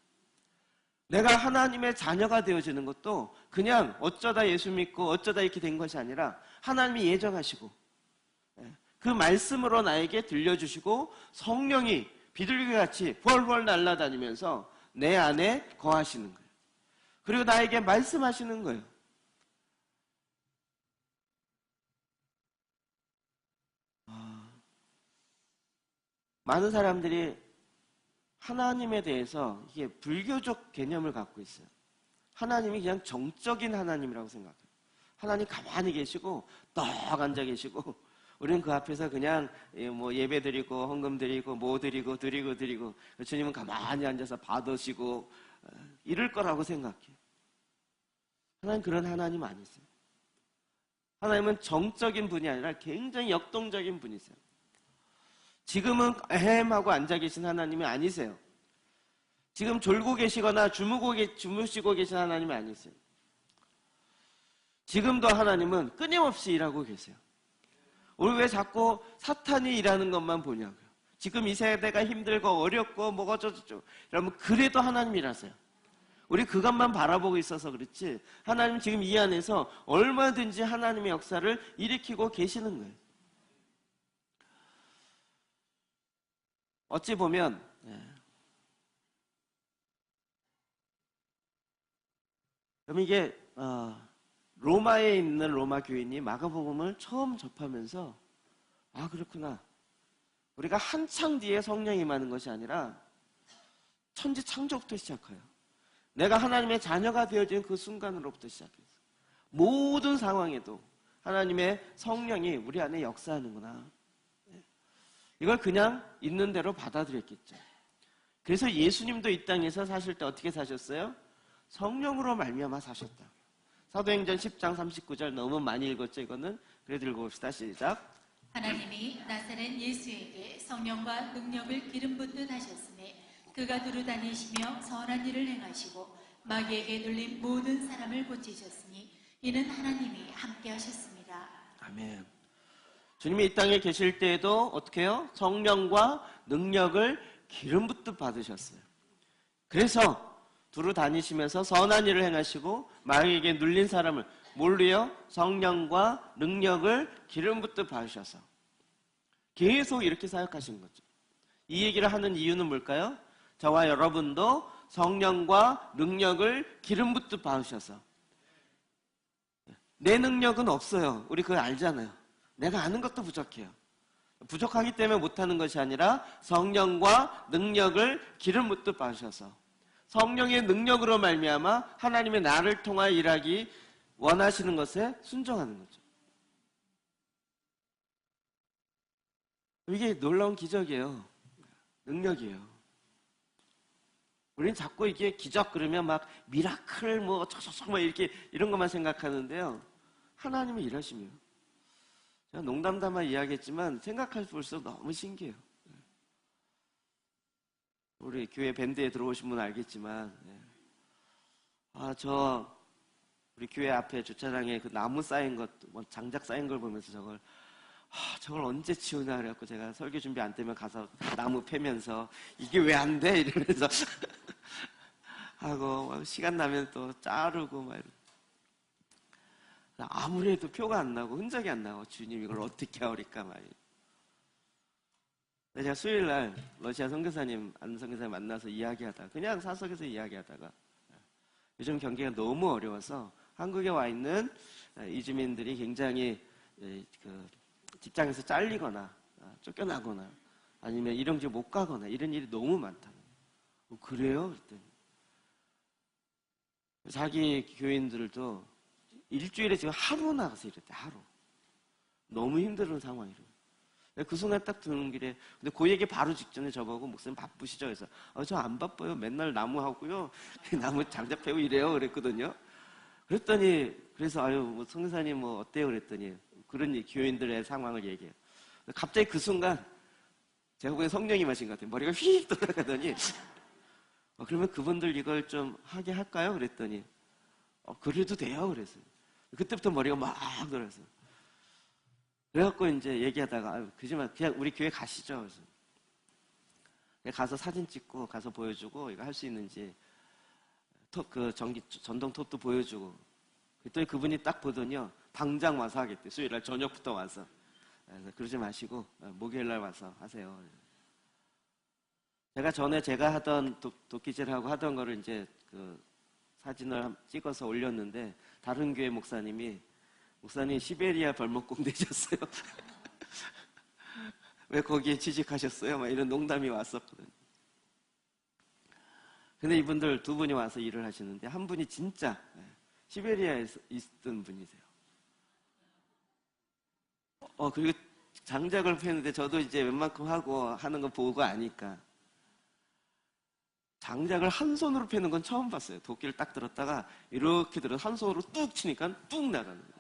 내가 하나님의 자녀가 되어지는 것도 그냥 어쩌다 예수 믿고 어쩌다 이렇게 된 것이 아니라 하나님이 예정하시고 그 말씀으로 나에게 들려주시고 성령이 비둘기같이 훨훨 날아다니면서 내 안에 거하시는 거예요. 그리고 나에게 말씀하시는 거예요. 많은 사람들이 하나님에 대해서 이게 불교적 개념을 갖고 있어요. 하나님이 그냥 정적인 하나님이라고 생각해요. 하나님 가만히 계시고 떡 앉아 계시고 우리는 그 앞에서 그냥 뭐 예배 드리고 헌금 드리고 뭐 드리고 주님은 가만히 앉아서 받으시고 이럴 거라고 생각해요. 하나님 그런 하나님 아니세요. 하나님은 정적인 분이 아니라 굉장히 역동적인 분이세요. 지금은 에헴하고 앉아 계신 하나님이 아니세요. 지금 졸고 계시거나 주무시고 계신 하나님이 아니세요. 지금도 하나님은 끊임없이 일하고 계세요. 우리 왜 자꾸 사탄이 일하는 것만 보냐고요. 지금 이 세대가 힘들고 어렵고 뭐가 어쩌고 여러분 그래도 하나님 일하세요. 우리 그것만 바라보고 있어서 그렇지 하나님 지금 이 안에서 얼마든지 하나님의 역사를 일으키고 계시는 거예요. 어찌 보면 그럼 이게 로마에 있는 로마 교인이 마가복음을 처음 접하면서 아 그렇구나. 우리가 한창 뒤에 성령이 임하는 것이 아니라 천지 창조부터 시작해요. 내가 하나님의 자녀가 되어진 그 순간으로부터 시작해서 모든 상황에도 하나님의 성령이 우리 안에 역사하는구나. 이걸 그냥 있는 대로 받아들였겠죠. 그래서 예수님도 이 땅에서 사실 때 어떻게 사셨어요? 성령으로 말미암아 사셨다. 사도행전 10장 39절 너무 많이 읽었죠 이거는? 그래도 읽어봅시다. 시작. 하나님이 나사렛 예수에게 성령과 능력을 기름 붓듯 하셨으니 그가 두루 다니시며 선한 일을 행하시고 마귀에게 눌린 모든 사람을 고치셨으니 이는 하나님이 함께 하셨습니다. 아멘. 주님이 이 땅에 계실 때에도 어떻게 해요? 성령과 능력을 기름 붓듯 받으셨어요. 그래서 두루 다니시면서 선한 일을 행하시고 마귀에게 눌린 사람을 뭘로요? 성령과 능력을 기름 붓듯 받으셔서 계속 이렇게 사역하신 거죠. 이 얘기를 하는 이유는 뭘까요? 저와 여러분도 성령과 능력을 기름 붓듯 받으셔서 내 능력은 없어요. 우리 그거 알잖아요. 내가 아는 것도 부족해요. 부족하기 때문에 못하는 것이 아니라 성령과 능력을 기름 붓듯 받으셔서 성령의 능력으로 말미암아 하나님의 나를 통하여 일하기 원하시는 것에 순종하는 거죠. 이게 놀라운 기적이에요. 능력이에요. 우리는 자꾸 이게 기적 그러면 막 미라클 뭐 어쩌고저쩌고 뭐 이렇게 이런 것만 생각하는데요. 하나님이 일하시면 제가 농담 삼아 이야기했지만 생각할 볼수록 너무 신기해요. 우리 교회 밴드에 들어오신 분은 알겠지만 우리 교회 앞에 주차장에 그 나무 쌓인 것, 장작 쌓인 걸 보면서 저걸 언제 치우나 그래갖고 제가 설교 준비 안 되면 가서 나무 패면서 이게 왜 안 돼? 이러면서 하고 시간 나면 또 자르고 막 아무리 해도 표가 안 나고 흔적이 안 나고 주님 이걸 어떻게 하오리까 말이에요. 제가 수요일날 러시아 선교사님, 안 선교사님 만나서 이야기하다가 그냥 사석에서 이야기하다가 요즘 경기가 너무 어려워서 한국에 와 있는 이주민들이 굉장히 직장에서 잘리거나 쫓겨나거나 아니면 일용직 못 가거나 이런 일이 너무 많다는 거예요. 그래요? 그랬더니 자기 교인들도 일주일에 지금 하루 나가서 이랬대. 하루. 너무 힘든 상황이래요. 그 순간 딱 드는 길에 근데 그 얘기 바로 직전에 저보고 목사님 바쁘시죠? 그래서 저 안 바빠요. 맨날 나무 하고요. 나무 장작 패고 이래요. 그랬거든요. 그랬더니 그래서 뭐 성교사님 뭐 어때요? 그랬더니 그런 교인들의 상황을 얘기해요. 갑자기 그 순간 제가 보기엔 성령이 마신 것 같아요. 머리가 휙 돌아가더니 그러면 그분들 이걸 좀 하게 할까요? 그랬더니 그래도 돼요. 그랬어요. 그때부터 머리가 막 돌아서 그래갖고 이제 얘기하다가, 아유, 그지만 그냥 우리 교회 가시죠. 그래서 가서 사진 찍고 가서 보여주고 이거 할 수 있는지 전동 톱도 보여주고. 그랬더니 그분이 딱 보더니요, 당장 와서 하겠대. 수요일날 저녁부터 와서. 그래서 그러지 마시고 목요일날 와서 하세요. 제가 전에 제가 하던 도끼질하고 하던 거를 이제 그 사진을 찍어서 올렸는데, 다른 교회 목사님 시베리아 벌목공 되셨어요. 왜 거기에 취직하셨어요? 막 이런 농담이 왔었거든요. 근데 이분들 두 분이 와서 일을 하시는데, 한 분이 진짜 시베리아에 있던 분이세요. 그리고 장작을 패는데 저도 이제 웬만큼 하고 하는 거 보고 아니까, 장작을 한 손으로 패는 건 처음 봤어요. 도끼를 딱 들었다가 이렇게 들어서 한 손으로 뚝 치니까 뚝 나가는 거예요.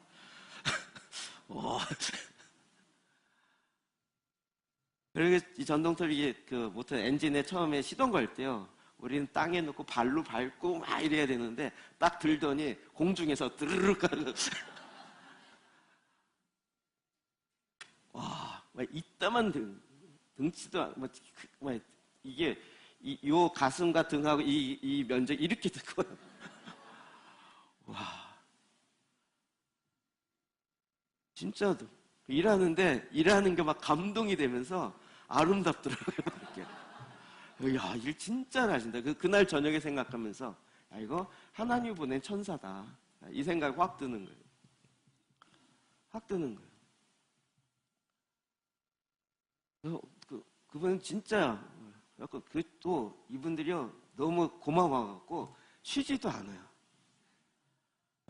그리고 이 전동톱이 모터 엔진에 처음에 시동 걸 때요, 우리는 땅에 놓고 발로 밟고 막 이래야 되는데, 딱 들더니 공중에서 드르륵 가고. 와, 이따만 등치도, 이게, 요 가슴과 등하고 이 면적 이렇게 듣고요. 와. 진짜 일하는 게 막 감동이 되면서 아름답더라고요. 이렇게. 야, 일 진짜 하신다. 그날 저녁에 생각하면서, 야, 이거 하나님이 보낸 천사다. 이 생각이 확 드는 거예요. 확 드는 거예요. 그분은 진짜, 또 이분들이요, 너무 고마워갖고 쉬지도 않아요.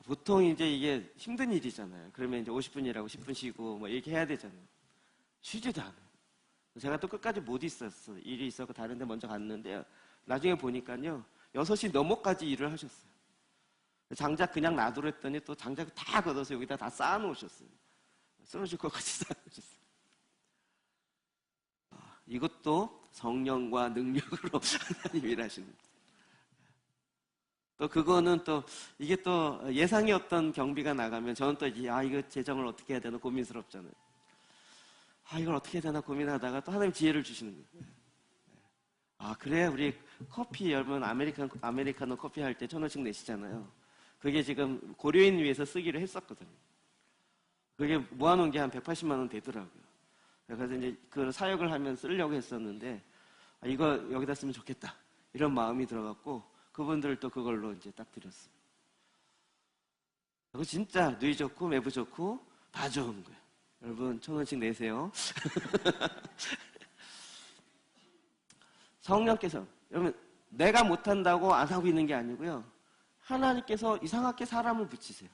보통 이제 이게 힘든 일이잖아요. 그러면 이제 50분 일하고 10분 쉬고 뭐 이렇게 해야 되잖아요. 쉬지도 않아요. 제가 또 끝까지 못 있었어. 일이 있어서 다른 데 먼저 갔는데요, 나중에 보니까요, 6시 넘어까지 일을 하셨어요. 장작 그냥 놔두랬더니 또 장작 다 걷어서 여기다 다 쌓아놓으셨어요. 쓰러질 것 같이 쌓아놓으셨어요. 이것도 성령과 능력으로 하나님 일하시는. 또 그거는 또 이게 또 예상이 없던 경비가 나가면 저는 또 이거 재정을 어떻게 해야 되나 고민스럽잖아요. 이걸 어떻게 해야 되나 고민하다가 또 하나님 지혜를 주시는 거예요. 그래, 우리 커피 여러분 아메리카노 커피 할 때 1,000원씩 내시잖아요. 그게 지금 고려인 위해서 쓰기로 했었거든요. 그게 모아놓은 게 한 180만 원 되더라고요. 그래서 이제 그 사역을 하면 쓰려고 했었는데, 이거 여기다 쓰면 좋겠다 이런 마음이 들어갔고, 그분들 또 그걸로 이제 딱 드렸어요. 그거 진짜 누이 좋고 매부 좋고 다 좋은 거예요. 여러분 1,000원씩 내세요. 성령께서, 여러분 내가 못한다고 안 하고 있는 게 아니고요, 하나님께서 이상하게 사람을 붙이세요.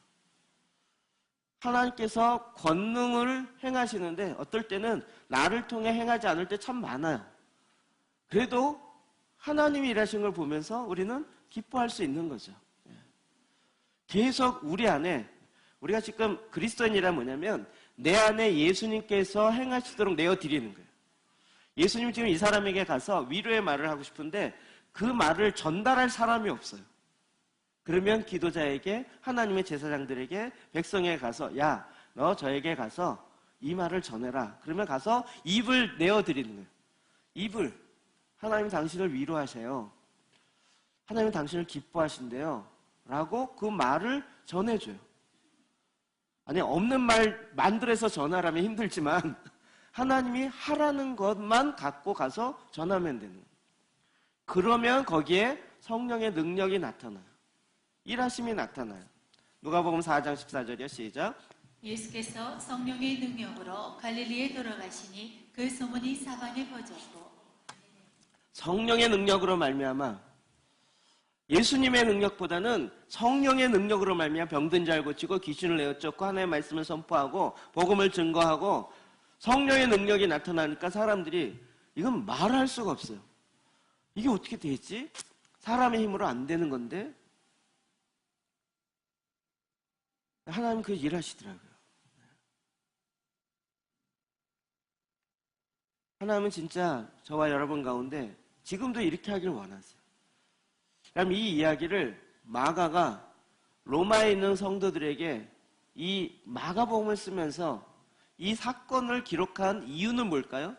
하나님께서 권능을 행하시는데 어떨 때는 나를 통해 행하지 않을 때 참 많아요. 그래도 하나님이 일하신 걸 보면서 우리는 기뻐할 수 있는 거죠. 계속 우리 안에, 우리가 지금 그리스도인이란 뭐냐면 내 안에 예수님께서 행하시도록 내어드리는 거예요. 예수님 지금 이 사람에게 가서 위로의 말을 하고 싶은데 그 말을 전달할 사람이 없어요. 그러면 기도자에게, 하나님의 제사장들에게, 백성에게 가서, 야, 너 저에게 가서 이 말을 전해라. 그러면 가서 입을 내어드리는 거예요. 입을. 하나님 당신을 위로하세요. 하나님 당신을 기뻐하신대요. 라고 그 말을 전해줘요. 아니, 없는 말 만들어서 전하라면 힘들지만 하나님이 하라는 것만 갖고 가서 전하면 되는 거예요. 그러면 거기에 성령의 능력이 나타나요. 일하심이 나타나요. 누가복음 4장 14절이요. 시작. 예수께서 성령의 능력으로 갈릴리에 돌아가시니 그 소문이 사방에 퍼졌고. 성령의 능력으로 말미암아, 예수님의 능력보다는 성령의 능력으로 말미암아 병든 자 고치고 귀신을 내어쫓고 하나님의 말씀을 선포하고 복음을 증거하고 성령의 능력이 나타나니까 사람들이 이건 말할 수가 없어요. 이게 어떻게 되지? 사람의 힘으로 안 되는 건데. 하나님 그 일하시더라고요. 하나님은 진짜 저와 여러분 가운데 지금도 이렇게 하길 원하세요. 그럼 이 이야기를 마가가 로마에 있는 성도들에게 이 마가복음을 쓰면서 이 사건을 기록한 이유는 뭘까요?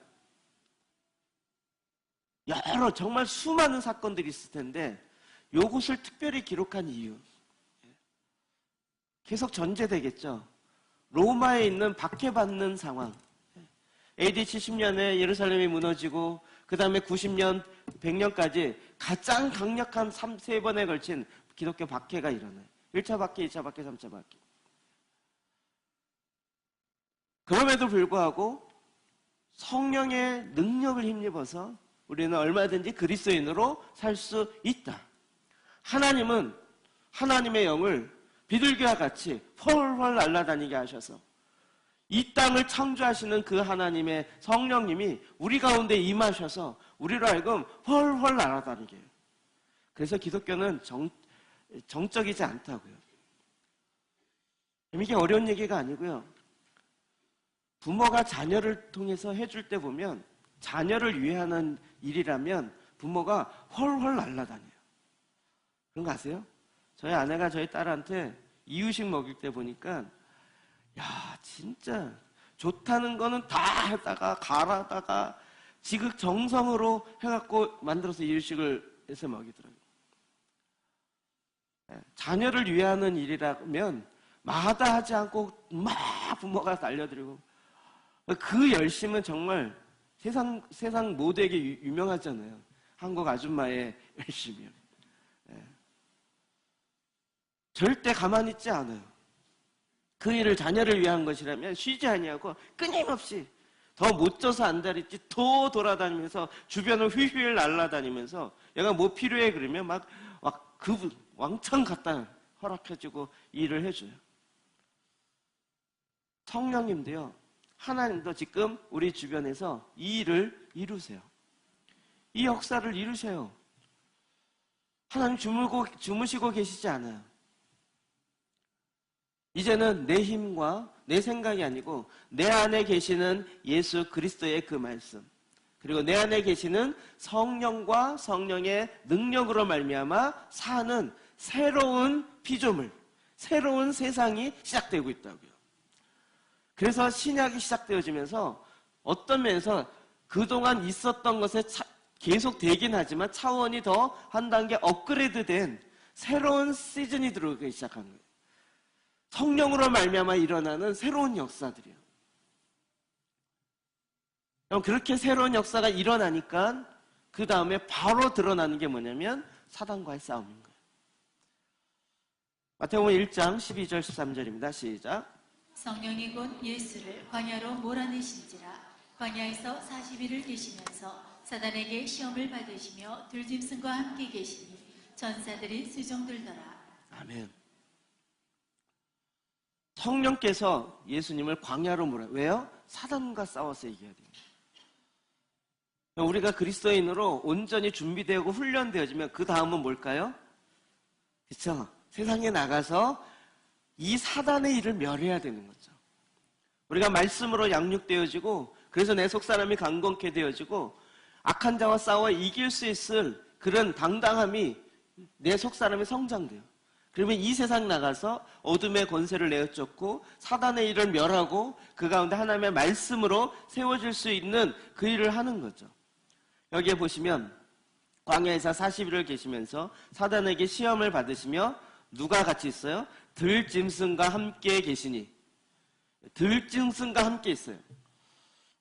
여러 정말 수많은 사건들이 있을 텐데 요것을 특별히 기록한 이유, 계속 전제되겠죠. 로마에 있는 박해받는 상황. AD 70년에 예루살렘이 무너지고 그 다음에 90년, 100년까지 가장 강력한 3번에 걸친 기독교 박해가 일어나요. 1차 박해, 2차 박해, 3차 박해. 그럼에도 불구하고 성령의 능력을 힘입어서 우리는 얼마든지 그리스도인으로 살 수 있다. 하나님은 하나님의 영을 비둘기와 같이 펄펄 날아다니게 하셔서 이 땅을 창조하시는 그 하나님의 성령님이 우리 가운데 임하셔서 우리로 하여금 펄펄 날아다니게 해요. 그래서 기독교는 정적이지 않다고요. 이게 어려운 얘기가 아니고요. 부모가 자녀를 통해서 해줄 때 보면 자녀를 위해 하는 일이라면 부모가 헐헐 날아다녀요. 그런 거 아세요? 저희 아내가 저희 딸한테 이유식 먹일 때 보니까 야 진짜 좋다는 거는 다 했다가 갈아다가 지극정성으로 해갖고 만들어서 이유식을 해서 먹이더라고요. 자녀를 위하는 일이라면 마다하지 않고 막 부모가 달려들고 그 열심은 정말 세상 모두에게 유명하잖아요. 한국 아줌마의 열심이요. 절대 가만히 있지 않아요. 그 일을 자녀를 위한 것이라면 쉬지 아니하고 끊임없이 더 못 쪄서 안 다리지 더 돌아다니면서 주변을 휘휘 날아다니면서 얘가 뭐 필요해 그러면 막 왕창 갖다 허락해주고 일을 해줘요. 성령님도요. 하나님도 지금 우리 주변에서 이 일을 이루세요. 이 역사를 이루세요. 하나님 주무시고 계시지 않아요. 이제는 내 힘과 내 생각이 아니고 내 안에 계시는 예수 그리스도의 그 말씀 그리고 내 안에 계시는 성령과 성령의 능력으로 말미암아 사는 새로운 피조물, 새로운 세상이 시작되고 있다고요. 그래서 신약이 시작되어지면서 어떤 면에서 그동안 있었던 것에 계속 되긴 하지만 차원이 더 한 단계 업그레이드된 새로운 시즌이 들어오기 시작한 거예요. 성령으로 말미암아 일어나는 새로운 역사들이요. 그렇게 새로운 역사가 일어나니까 그 다음에 바로 드러나는 게 뭐냐면 사단과의 싸움인 거예요. 마태복음 1장 12절 13절입니다. 시작. 성령이 곧 예수를 광야로 몰아내신지라 광야에서 40일을 계시면서 사단에게 시험을 받으시며 들짐승과 함께 계시니 전사들이 수종들더라. 아멘. 성령께서 예수님을 광야로 몰아. 왜요? 사단과 싸워서 이겨야 됩니다. 우리가 그리스도인으로 온전히 준비되고 훈련되어지면 그 다음은 뭘까요? 그렇죠? 세상에 나가서 이 사단의 일을 멸해야 되는 거죠. 우리가 말씀으로 양육되어지고 그래서 내 속사람이 강건케 되어지고 악한 자와 싸워 이길 수 있을 그런 당당함이 내 속사람이 성장돼요. 그러면 이 세상 나가서 어둠의 권세를 내어쫓고 사단의 일을 멸하고 그 가운데 하나님의 말씀으로 세워질 수 있는 그 일을 하는 거죠. 여기에 보시면 광야에서 40일을 계시면서 사단에게 시험을 받으시며 누가 같이 있어요? 들짐승과 함께 계시니. 들짐승과 함께 있어요.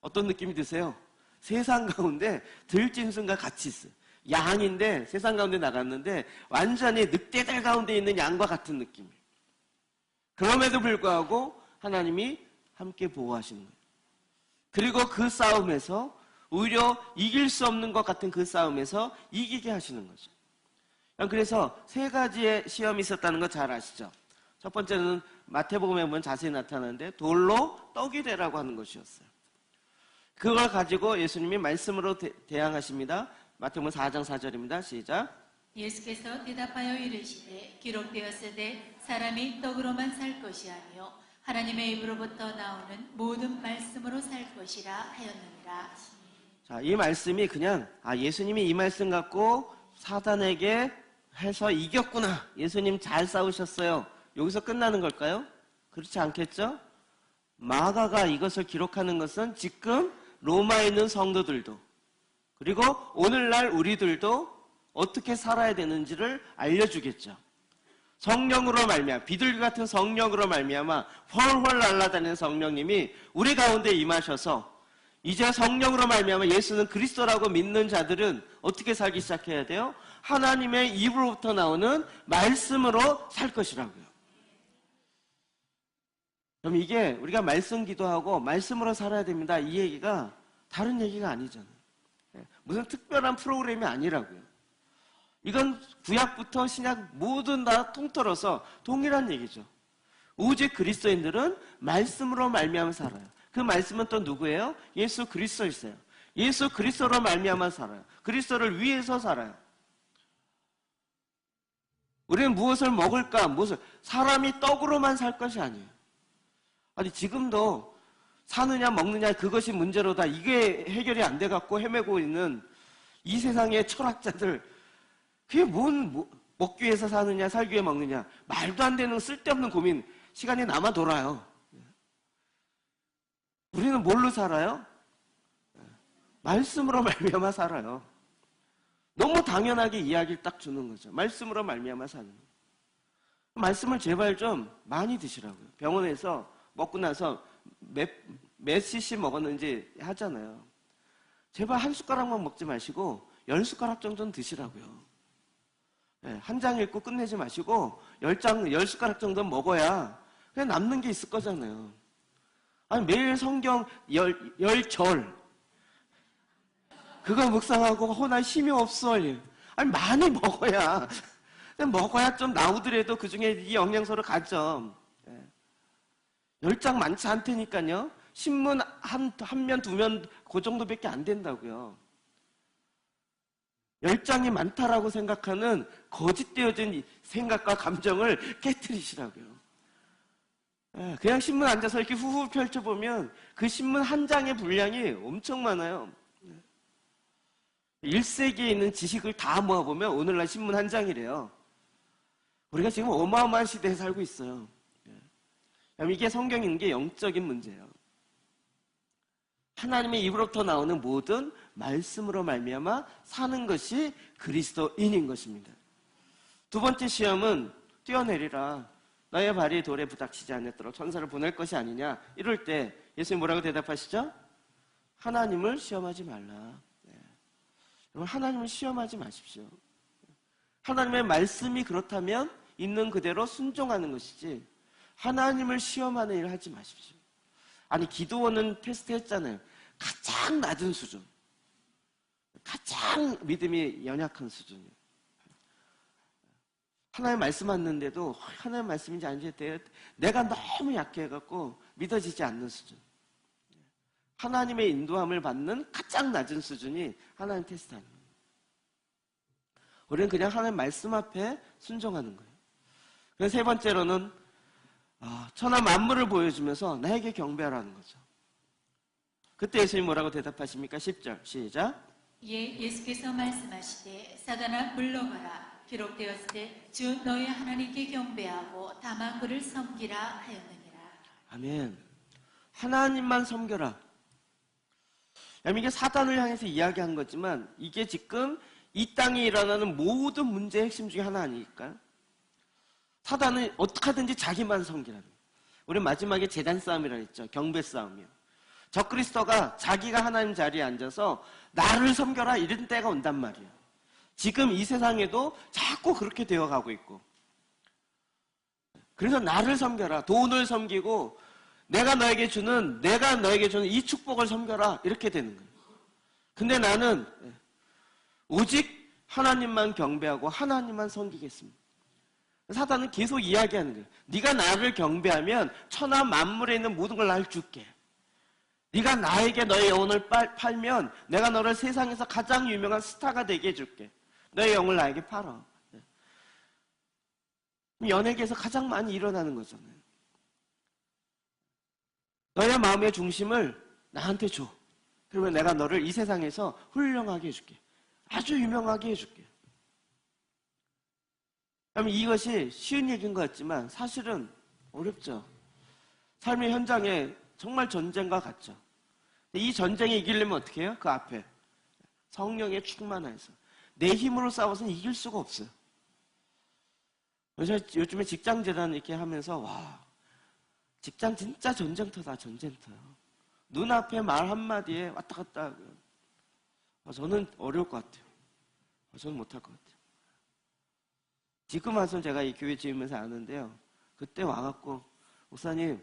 어떤 느낌이 드세요? 세상 가운데 들짐승과 같이 있어요. 양인데 세상 가운데 나갔는데 완전히 늑대들 가운데 있는 양과 같은 느낌이에요. 그럼에도 불구하고 하나님이 함께 보호하시는 거예요. 그리고 그 싸움에서 오히려 이길 수 없는 것 같은 그 싸움에서 이기게 하시는 거죠. 그래서 세 가지의 시험이 있었다는 거 잘 아시죠? 첫 번째는 마태복음에 보면 자세히 나타나는데 돌로 떡이 되라고 하는 것이었어요. 그걸 가지고 예수님이 말씀으로 대항하십니다. 마태복음 4장 4절입니다. 시작. 예수께서 대답하여 이르시되 기록되었으되 사람이 떡으로만 살 것이 아니요 하나님의 입으로부터 나오는 모든 말씀으로 살 것이라 하였느니라. 자, 이 말씀이 그냥 예수님이 이 말씀 갖고 사단에게 해서 이겼구나. 예수님 잘 싸우셨어요. 여기서 끝나는 걸까요? 그렇지 않겠죠? 마가가 이것을 기록하는 것은 지금 로마에 있는 성도들도 그리고 오늘날 우리들도 어떻게 살아야 되는지를 알려주겠죠. 성령으로 말미암아 비둘기 같은 성령으로 말미암아 훨훨 날아다니는 성령님이 우리 가운데 임하셔서 이제 성령으로 말미암아 예수는 그리스도라고 믿는 자들은 어떻게 살기 시작해야 돼요? 하나님의 입으로부터 나오는 말씀으로 살 것이라고요. 그럼 이게 우리가 말씀 기도하고 말씀으로 살아야 됩니다. 이 얘기가 다른 얘기가 아니잖아요. 무슨 특별한 프로그램이 아니라고요. 이건 구약부터 신약 모든 다 통틀어서 동일한 얘기죠. 오직 그리스도인들은 말씀으로 말미암아 살아요. 그 말씀은 또 누구예요? 예수 그리스도이세요. 예수 그리스도로 말미암아 살아요. 그리스도를 위해서 살아요. 우리는 무엇을 먹을까? 사람이 떡으로만 살 것이 아니에요. 아니 지금도 사느냐 먹느냐 그것이 문제로다. 이게 해결이 안 돼갖고 헤매고 있는 이 세상의 철학자들, 그게 먹기 위해서 사느냐 살기 위해 먹느냐, 말도 안 되는 쓸데없는 고민, 시간이 남아 돌아요. 우리는 뭘로 살아요? 말씀으로 말미암아 살아요. 너무 당연하게 이야기를 딱 주는 거죠. 말씀으로 말미암아 사는 거예요. 말씀을 제발 좀 많이 드시라고요. 병원에서 먹고 나서 몇 cc 먹었는지 하잖아요. 제발 한 숟가락만 먹지 마시고 10숟가락 정도는 드시라고요. 한 장 읽고 끝내지 마시고 10숟가락 정도는 먹어야 그냥 남는 게 있을 거잖아요. 아니 매일 성경 10절 그거 묵상하고 나 힘이 없어. 아니 많이 먹어야 좀 나오더라도 그중에 이 영양소를 가져. 10장 많지 않다니까요. 신문 한 면, 2면 그 정도밖에 안 된다고요. 10장이 많다라고 생각하는 거짓되어진 생각과 감정을 깨트리시라고요. 그냥 신문 앉아서 이렇게 후후 펼쳐보면 그 신문 한 장의 분량이 엄청 많아요. 1세기에 있는 지식을 다 모아보면 오늘날 신문 한 장이래요. 우리가 지금 어마어마한 시대에 살고 있어요. 이게 성경 읽는 게 영적인 문제예요. 하나님의 입으로부터 나오는 모든 말씀으로 말미암아 사는 것이 그리스도인인 것입니다. 두 번째 시험은 뛰어내리라. 너의 발이 돌에 부닥치지 않도록 천사를 보낼 것이 아니냐. 이럴 때 예수님 뭐라고 대답하시죠? 하나님을 시험하지 말라. 하나님을 시험하지 마십시오. 하나님의 말씀이 그렇다면 있는 그대로 순종하는 것이지 하나님을 시험하는 일을 하지 마십시오. 아니 기도원은 테스트 했잖아요. 가장 낮은 수준, 가장 믿음이 연약한 수준이에요. 하나님 말씀 왔는데도 하나님 말씀인지 아닌지 내가 너무 약해갖고 믿어지지 않는 수준. 하나님의 인도함을 받는 가장 낮은 수준이 하나님 테스트하는 거예요. 우리는 그냥 하나님 말씀 앞에 순종하는 거예요. 그래서 세 번째로는 천하 만물을 보여주면서 나에게 경배하라는 거죠. 그때 예수님 뭐라고 대답하십니까? 10절 시작. 예수께서 말씀하시되 사단아 물러가라. 기록되었을 때 주 너의 하나님께 경배하고 다만 그를 섬기라 하였느니라. 아멘. 하나님만 섬겨라. 이게 사단을 향해서 이야기한 거지만 이게 지금 이 땅에 일어나는 모든 문제의 핵심 중에 하나 아닐까요? 사단은 어떻게 하든지 자기만 섬기라는 거예요. 우리 마지막에 제단 싸움이라 했죠. 경배 싸움이요. 적그리스도가 자기가 하나님 자리에 앉아서 나를 섬겨라 이런 때가 온단 말이에요. 지금 이 세상에도 자꾸 그렇게 되어가고 있고, 그래서 나를 섬겨라, 돈을 섬기고 내가 너에게 주는 이 축복을 섬겨라 이렇게 되는 거예요. 근데 나는 오직 하나님만 경배하고 하나님만 섬기겠습니다. 사단은 계속 이야기하는 거예요. 네가 나를 경배하면 천하 만물에 있는 모든 걸 날 줄게. 네가 나에게 너의 영혼을 팔면 내가 너를 세상에서 가장 유명한 스타가 되게 해줄게. 너의 영혼을 나에게 팔아. 연예계에서 가장 많이 일어나는 거잖아요. 너의 마음의 중심을 나한테 줘. 그러면 내가 너를 이 세상에서 훌륭하게 해줄게. 아주 유명하게 해줄게. 그러면 이것이 쉬운 얘기인 것 같지만 사실은 어렵죠. 삶의 현장에 정말 전쟁과 같죠. 이 전쟁에 이기려면 어떻게 해요? 그 앞에 성령에 충만해서 내 힘으로 싸워서는 이길 수가 없어요. 그래서 요즘에 직장 재단 이렇게 하면서 와, 직장 진짜 전쟁터다, 전쟁터요. 눈앞에 말 한마디에 왔다 갔다 하고요. 저는 어려울 것 같아요. 저는 못할 것 같아요. 지금 와서 제가 이 교회 지으면서 아는데요. 그때 와갖고 목사님,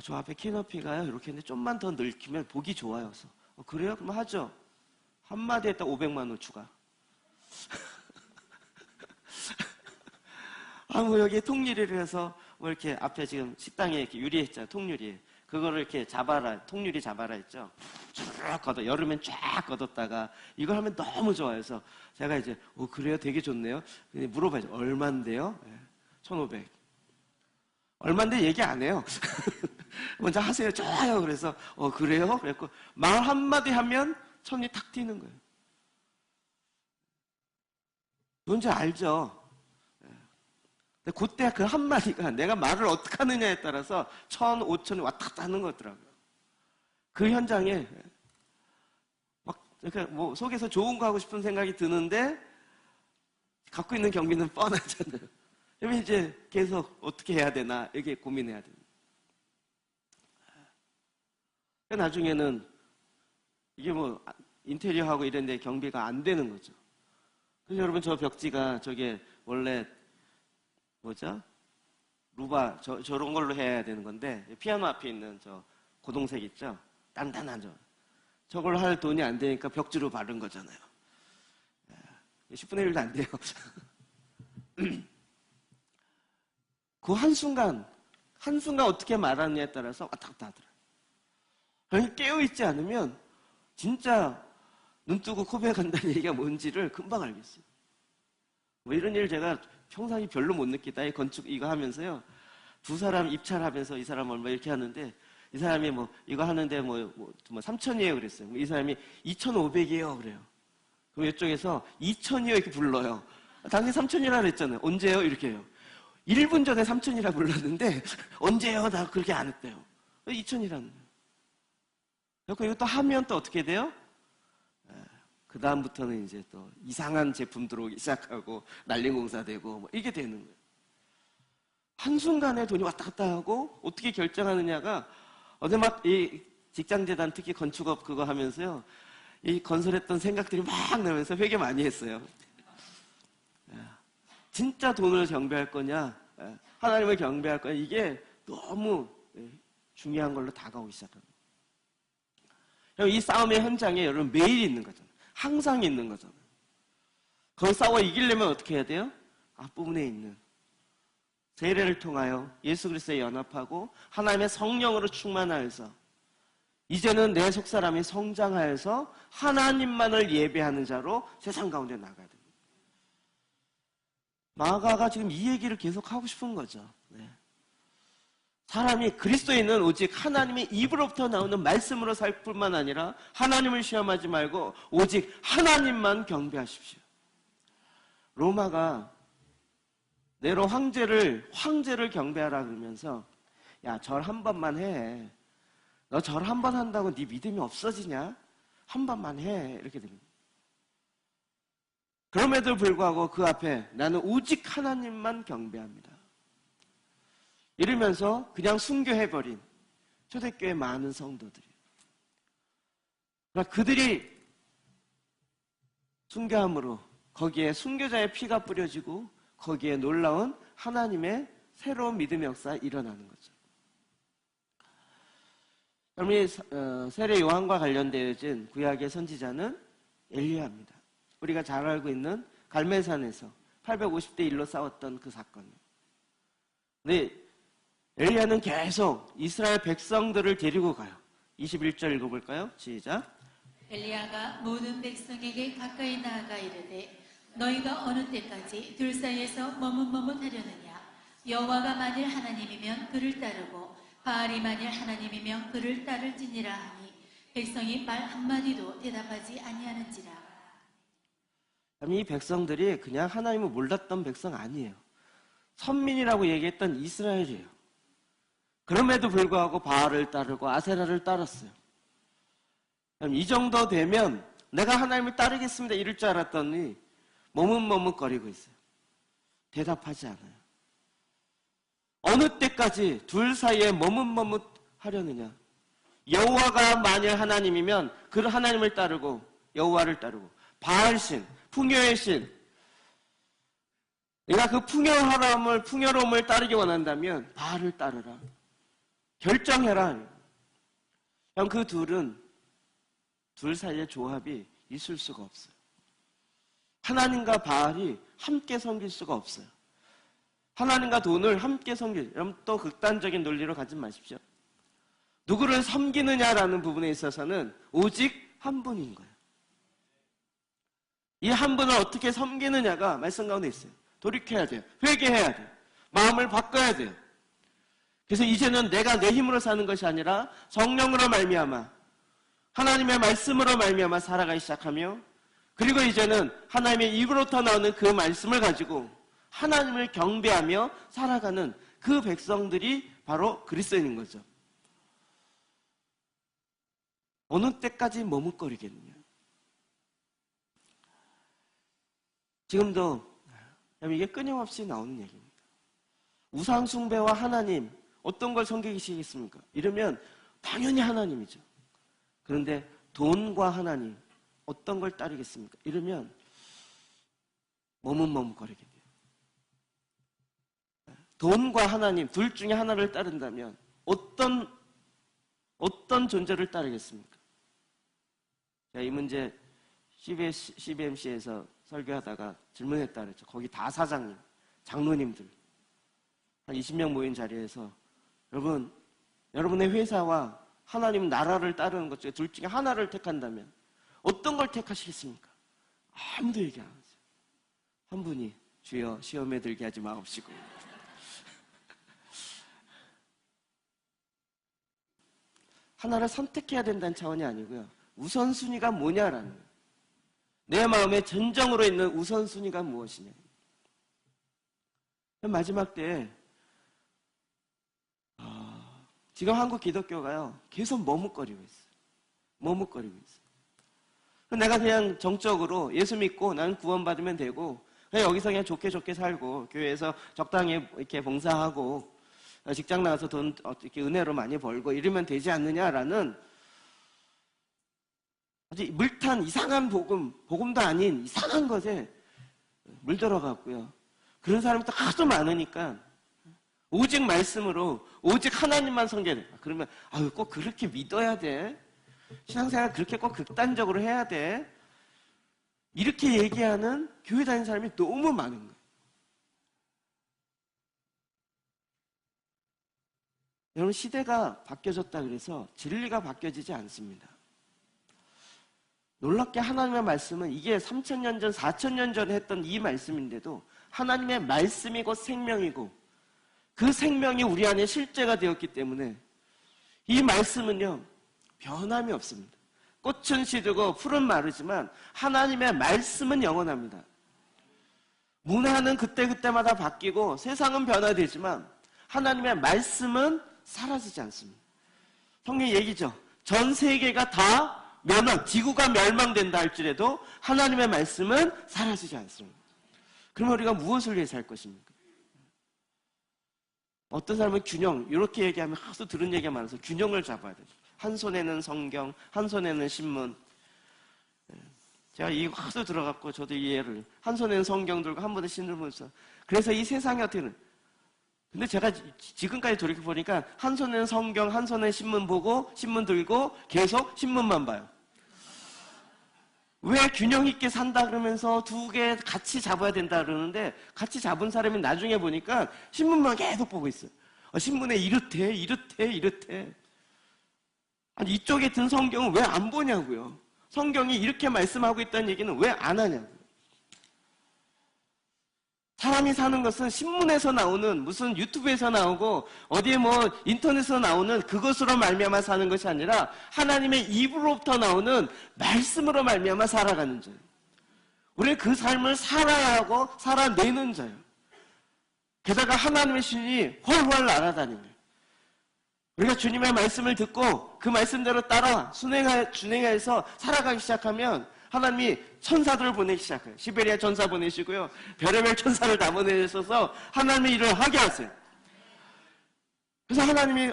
저 앞에 키높이가요 이렇게 했는데 좀만 더 넓히면 보기 좋아요. 그래서 그래요? 그럼 하죠. 한마디 했다 500만 원 추가. 뭐 여기 통유리를 해서 뭐 이렇게 앞에 지금 식당에 이렇게 유리했잖아요. 통유리. 그거를 이렇게 잡아라, 통유리 잡아라 했죠. 쫙 걷어, 여름엔 쫙 걷었다가 이걸 하면 너무 좋아요. 그래서 제가 이제, 그래요? 되게 좋네요. 근데 물어봐야죠. 얼만데요? 1,500. 얼만데 얘기 안 해요. 먼저 하세요. 좋아요. 그래서, 그래요? 그랬고, 말 한마디 하면 천이 탁 튀는 거예요. 뭔지 알죠? 근데 그때 그 한마디가 내가 말을 어떻게 하느냐에 따라서 1,000, 5,000이 왔다 갔다 하는 거더라고요. 그 현장에 막 뭐 속에서 좋은 거 하고 싶은 생각이 드는데 갖고 있는 경비는 뻔하잖아요. 그러면 이제 계속 어떻게 해야 되나 이렇게 고민해야 됩니다. 나중에는 이게 뭐 인테리어하고 이런 데 경비가 안 되는 거죠. 그래서 여러분 저 벽지가 저게 원래 뭐죠? 루바 저런 걸로 해야 되는 건데 피아노 앞에 있는 저 고동색 있죠? 단단하죠? 저걸 할 돈이 안 되니까 벽지로 바른 거잖아요. 10분의 1도 안 돼요. 그 한순간 어떻게 말하느냐에 따라서 왔다 갔다 하더라고요. 깨어있지 않으면 진짜 눈 뜨고 코베 간다는 얘기가 뭔지를 금방 알겠어요. 뭐 이런 일 제가 평상시 별로 못 느끼다. 이 건축 이거 하면서요. 두 사람 입찰하면서 이 사람 얼마 이렇게 하는데 이 사람이 뭐 이거 하는데 뭐 3,000이에요 그랬어요. 이 사람이 2,500이에요 그래요. 그럼 이쪽에서 2,000이요 이렇게 불러요. 당연히 3,000이라 그랬잖아요. 언제요? 이렇게 해요. 1분 전에 3,000이라 불렀는데 언제요? 나 그렇게 안 했대요. 2,000이라는 거예요. 그리고 이것도 하면 또 어떻게 돼요? 그 다음부터는 이제 또 이상한 제품 들어오기 시작하고 난리공사 되고 뭐 이게 되는 거예요. 한순간에 돈이 왔다 갔다 하고 어떻게 결정하느냐가 어제 막 이 직장재단 특히 건축업 그거 하면서요. 이 건설했던 생각들이 막 나면서 회개 많이 했어요. 진짜 돈을 경배할 거냐 하나님을 경배할 거냐 이게 너무 중요한 걸로 다가오기 시작합니다. 이 싸움의 현장에 여러분 매일 있는 거잖아요. 항상 있는 거잖아요. 그걸 싸워 이기려면 어떻게 해야 돼요? 앞부분에 있는 세례를 통하여 예수 그리스도에 연합하고 하나님의 성령으로 충만하여서 이제는 내 속사람이 성장하여서 하나님만을 예배하는 자로 세상 가운데 나가야 됩니다. 마가가 지금 이 얘기를 계속 하고 싶은 거죠. 네. 사람이 그리스도에 있는 오직 하나님의 입으로부터 나오는 말씀으로 살 뿐만 아니라 하나님을 시험하지 말고 오직 하나님만 경배하십시오. 로마가 네로 황제를 경배하라 그러면서 야, 절 한 번만 해. 너 절 한 번 한다고 네 믿음이 없어지냐? 한 번만 해. 이렇게 됩니다. 그럼에도 불구하고 그 앞에 나는 오직 하나님만 경배합니다. 이러면서 그냥 순교해버린 초대교회 많은 성도들이에요. 그러니까 그들이 순교함으로 거기에 순교자의 피가 뿌려지고 거기에 놀라운 하나님의 새로운 믿음의 역사가 일어나는 거죠. 여러분이 세례 요한과 관련되어진 구약의 선지자는 엘리야입니다. 우리가 잘 알고 있는 갈멜산에서 850대 1로 싸웠던 그 사건이에요. 근데 엘리야는 계속 이스라엘 백성들을 데리고 가요. 21절 읽어볼까요? 시작. 엘리야가 모든 백성에게 가까이 나아가 이르되 너희가 어느 때까지 둘 사이에서 머뭇머뭇하려느냐? 여호와가 만일 하나님이면 그를 따르고 바알이 만일 하나님이면 그를 따를지니라 하니 백성이 말 한마디도 대답하지 아니하는지라. 이 백성들이 그냥 하나님을 몰랐던 백성 아니에요. 선민이라고 얘기했던 이스라엘이에요. 그럼에도 불구하고 바알을 따르고 아세라를 따랐어요. 이 정도 되면 내가 하나님을 따르겠습니다 이럴 줄 알았더니 머뭇머뭇거리고 있어요. 대답하지 않아요. 어느 때까지 둘 사이에 머뭇머뭇하려느냐. 여호와가 만일 하나님이면 그 하나님을 따르고 여호와를 따르고, 바알신, 풍요의 신, 내가 그 풍요로움을 따르기 원한다면 바알을 따르라. 결정해라. 그럼 그 둘 사이의 조합이 있을 수가 없어요. 하나님과 바알이 함께 섬길 수가 없어요. 하나님과 돈을 함께 섬길, 그럼 또 극단적인 논리로 가지 마십시오. 누구를 섬기느냐라는 부분에 있어서는 오직 한 분인 거예요. 이 한 분을 어떻게 섬기느냐가 말씀 가운데 있어요. 돌이켜야 돼요. 회개해야 돼요. 마음을 바꿔야 돼요. 그래서 이제는 내가 내 힘으로 사는 것이 아니라 성령으로 말미암아, 하나님의 말씀으로 말미암아 살아가기 시작하며, 그리고 이제는 하나님의 입으로부터 나오는 그 말씀을 가지고 하나님을 경배하며 살아가는 그 백성들이 바로 그리스도인인 거죠. 어느 때까지 머뭇거리겠느냐. 지금도 이게 끊임없이 나오는 얘기입니다. 우상 숭배와 하나님, 어떤 걸 섬기시겠습니까? 이러면 당연히 하나님이죠. 그런데 돈과 하나님, 어떤 걸 따르겠습니까? 이러면 머뭇머뭇거리게 돼요. 돈과 하나님 둘 중에 하나를 따른다면 어떤 존재를 따르겠습니까? 제가 이 문제 CBMC에서 설교하다가 질문했다 그랬죠. 거기 다 사장님, 장로님들 한 20명 모인 자리에서 여러분의 회사와 하나님 나라를 따르는 것 중에 둘 중에 하나를 택한다면 어떤 걸 택하시겠습니까? 아무도 얘기 안 하세요. 한 분이 주여 시험에 들게 하지 마옵시고. 하나를 선택해야 된다는 차원이 아니고요. 우선순위가 뭐냐라는 거예요. 내 마음에 전정으로 있는 우선순위가 무엇이냐. 마지막 때에 지금 한국 기독교가요 계속 머뭇거리고 있어요. 머뭇거리고 있어요. 내가 그냥 정적으로 예수 믿고 나는 구원받으면 되고 그냥 여기서 그냥 좋게 살고 교회에서 적당히 이렇게 봉사하고 직장 나가서 돈 이렇게 은혜로 많이 벌고 이러면 되지 않느냐라는 아주 물탄 이상한 복음도 아닌 이상한 것에 물들어갔고요. 그런 사람도 하도 많으니까 오직 말씀으로 오직 하나님만 섬겨야 돼. 그러면 꼭 그렇게 믿어야 돼. 신앙생활 그렇게 꼭 극단적으로 해야 돼. 이렇게 얘기하는 교회 다니는 사람이 너무 많은 거예요. 여러분, 시대가 바뀌어졌다 그래서 진리가 바뀌어지지 않습니다. 놀랍게 하나님의 말씀은 이게 3,000년 전, 4,000년 전에 했던 이 말씀인데도 하나님의 말씀이 곧 생명이고 그 생명이 우리 안에 실제가 되었기 때문에 이 말씀은요 변함이 없습니다. 꽃은 시들고 풀은 마르지만 하나님의 말씀은 영원합니다. 문화는 그때그때마다 바뀌고 세상은 변화되지만 하나님의 말씀은 사라지지 않습니다. 성경 얘기죠. 전 세계가 다 지구가 멸망된다 할지라도 하나님의 말씀은 사라지지 않습니다. 그러면 우리가 무엇을 위해 살 것입니까? 어떤 사람은 균형, 이렇게 얘기하면 하도 들은 얘기가 많아서 균형을 잡아야 돼요. 한 손에는 성경, 한 손에는 신문. 제가 이거 하도 들어갔고 저도 이해를 한 손에는 성경 들고 한 번에 신문 보면서 그래서 이 세상이 어떻게 되는, 근데 제가 지금까지 돌이켜보니까 한 손에는 성경, 한 손에 신문 보고 신문 들고 계속 신문만 봐요. 왜 균형 있게 산다 그러면서 두 개 같이 잡아야 된다 그러는데 같이 잡은 사람이 나중에 보니까 신문만 계속 보고 있어요. 신문에 이렇대. 아니 이쪽에 든 성경은 왜 안 보냐고요. 성경이 이렇게 말씀하고 있다는 얘기는 왜 안 하냐고요. 사람이 사는 것은 신문에서 나오는 무슨 유튜브에서 나오고 어디에 인터넷에서 나오는 그것으로 말미암아 사는 것이 아니라 하나님의 입으로부터 나오는 말씀으로 말미암아 살아가는 자예요. 우리는 그 삶을 살아야 하고 살아내는 자예요. 게다가 하나님의 신이 훨훨 날아다니는 거예요. 우리가 주님의 말씀을 듣고 그 말씀대로 따라 준행해서 살아가기 시작하면 하나님이 천사들을 보내기 시작해요. 시베리아 천사 보내시고요. 별의별 천사를 다 보내셔서 하나님의 일을 하게 하세요. 그래서 하나님이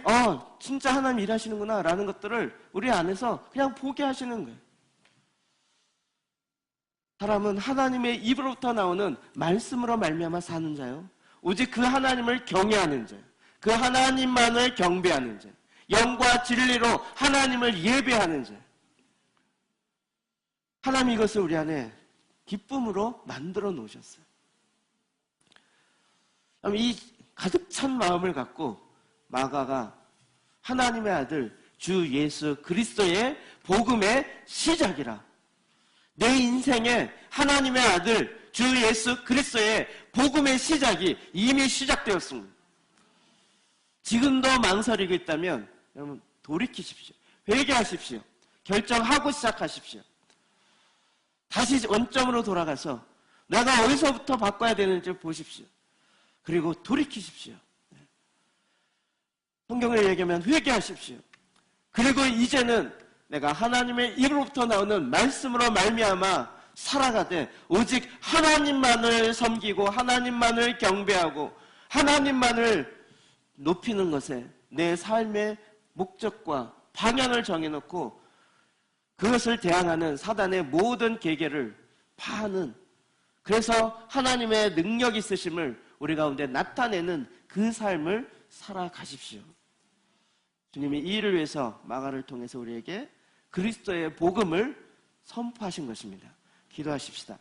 진짜 하나님 일하시는구나 라는 것들을 우리 안에서 그냥 보게 하시는 거예요. 사람은 하나님의 입으로부터 나오는 말씀으로 말미암아 사는 자요, 오직 그 하나님을 경외하는 자, 그 하나님만을 경배하는 자, 영과 진리로 하나님을 예배하는 자. 하나님이 이것을 우리 안에 기쁨으로 만들어 놓으셨어요. 이 가득 찬 마음을 갖고 마가가 하나님의 아들 주 예수 그리스도의 복음의 시작이라, 내 인생에 하나님의 아들 주 예수 그리스도의 복음의 시작이 이미 시작되었습니다. 지금도 망설이고 있다면 여러분 돌이키십시오. 회개하십시오. 결정하고 시작하십시오. 다시 원점으로 돌아가서 내가 어디서부터 바꿔야 되는지 보십시오. 그리고 돌이키십시오. 성경을 얘기하면 회개하십시오. 그리고 이제는 내가 하나님의 입으로부터 나오는 말씀으로 말미암아 살아가되 오직 하나님만을 섬기고 하나님만을 경배하고 하나님만을 높이는 것에 내 삶의 목적과 방향을 정해놓고 그것을 대항하는 사단의 모든 계계를 파하는, 그래서 하나님의 능력 있으심을 우리 가운데 나타내는 그 삶을 살아가십시오. 주님이 이 일을 위해서 마가를 통해서 우리에게 그리스도의 복음을 선포하신 것입니다. 기도하십시다.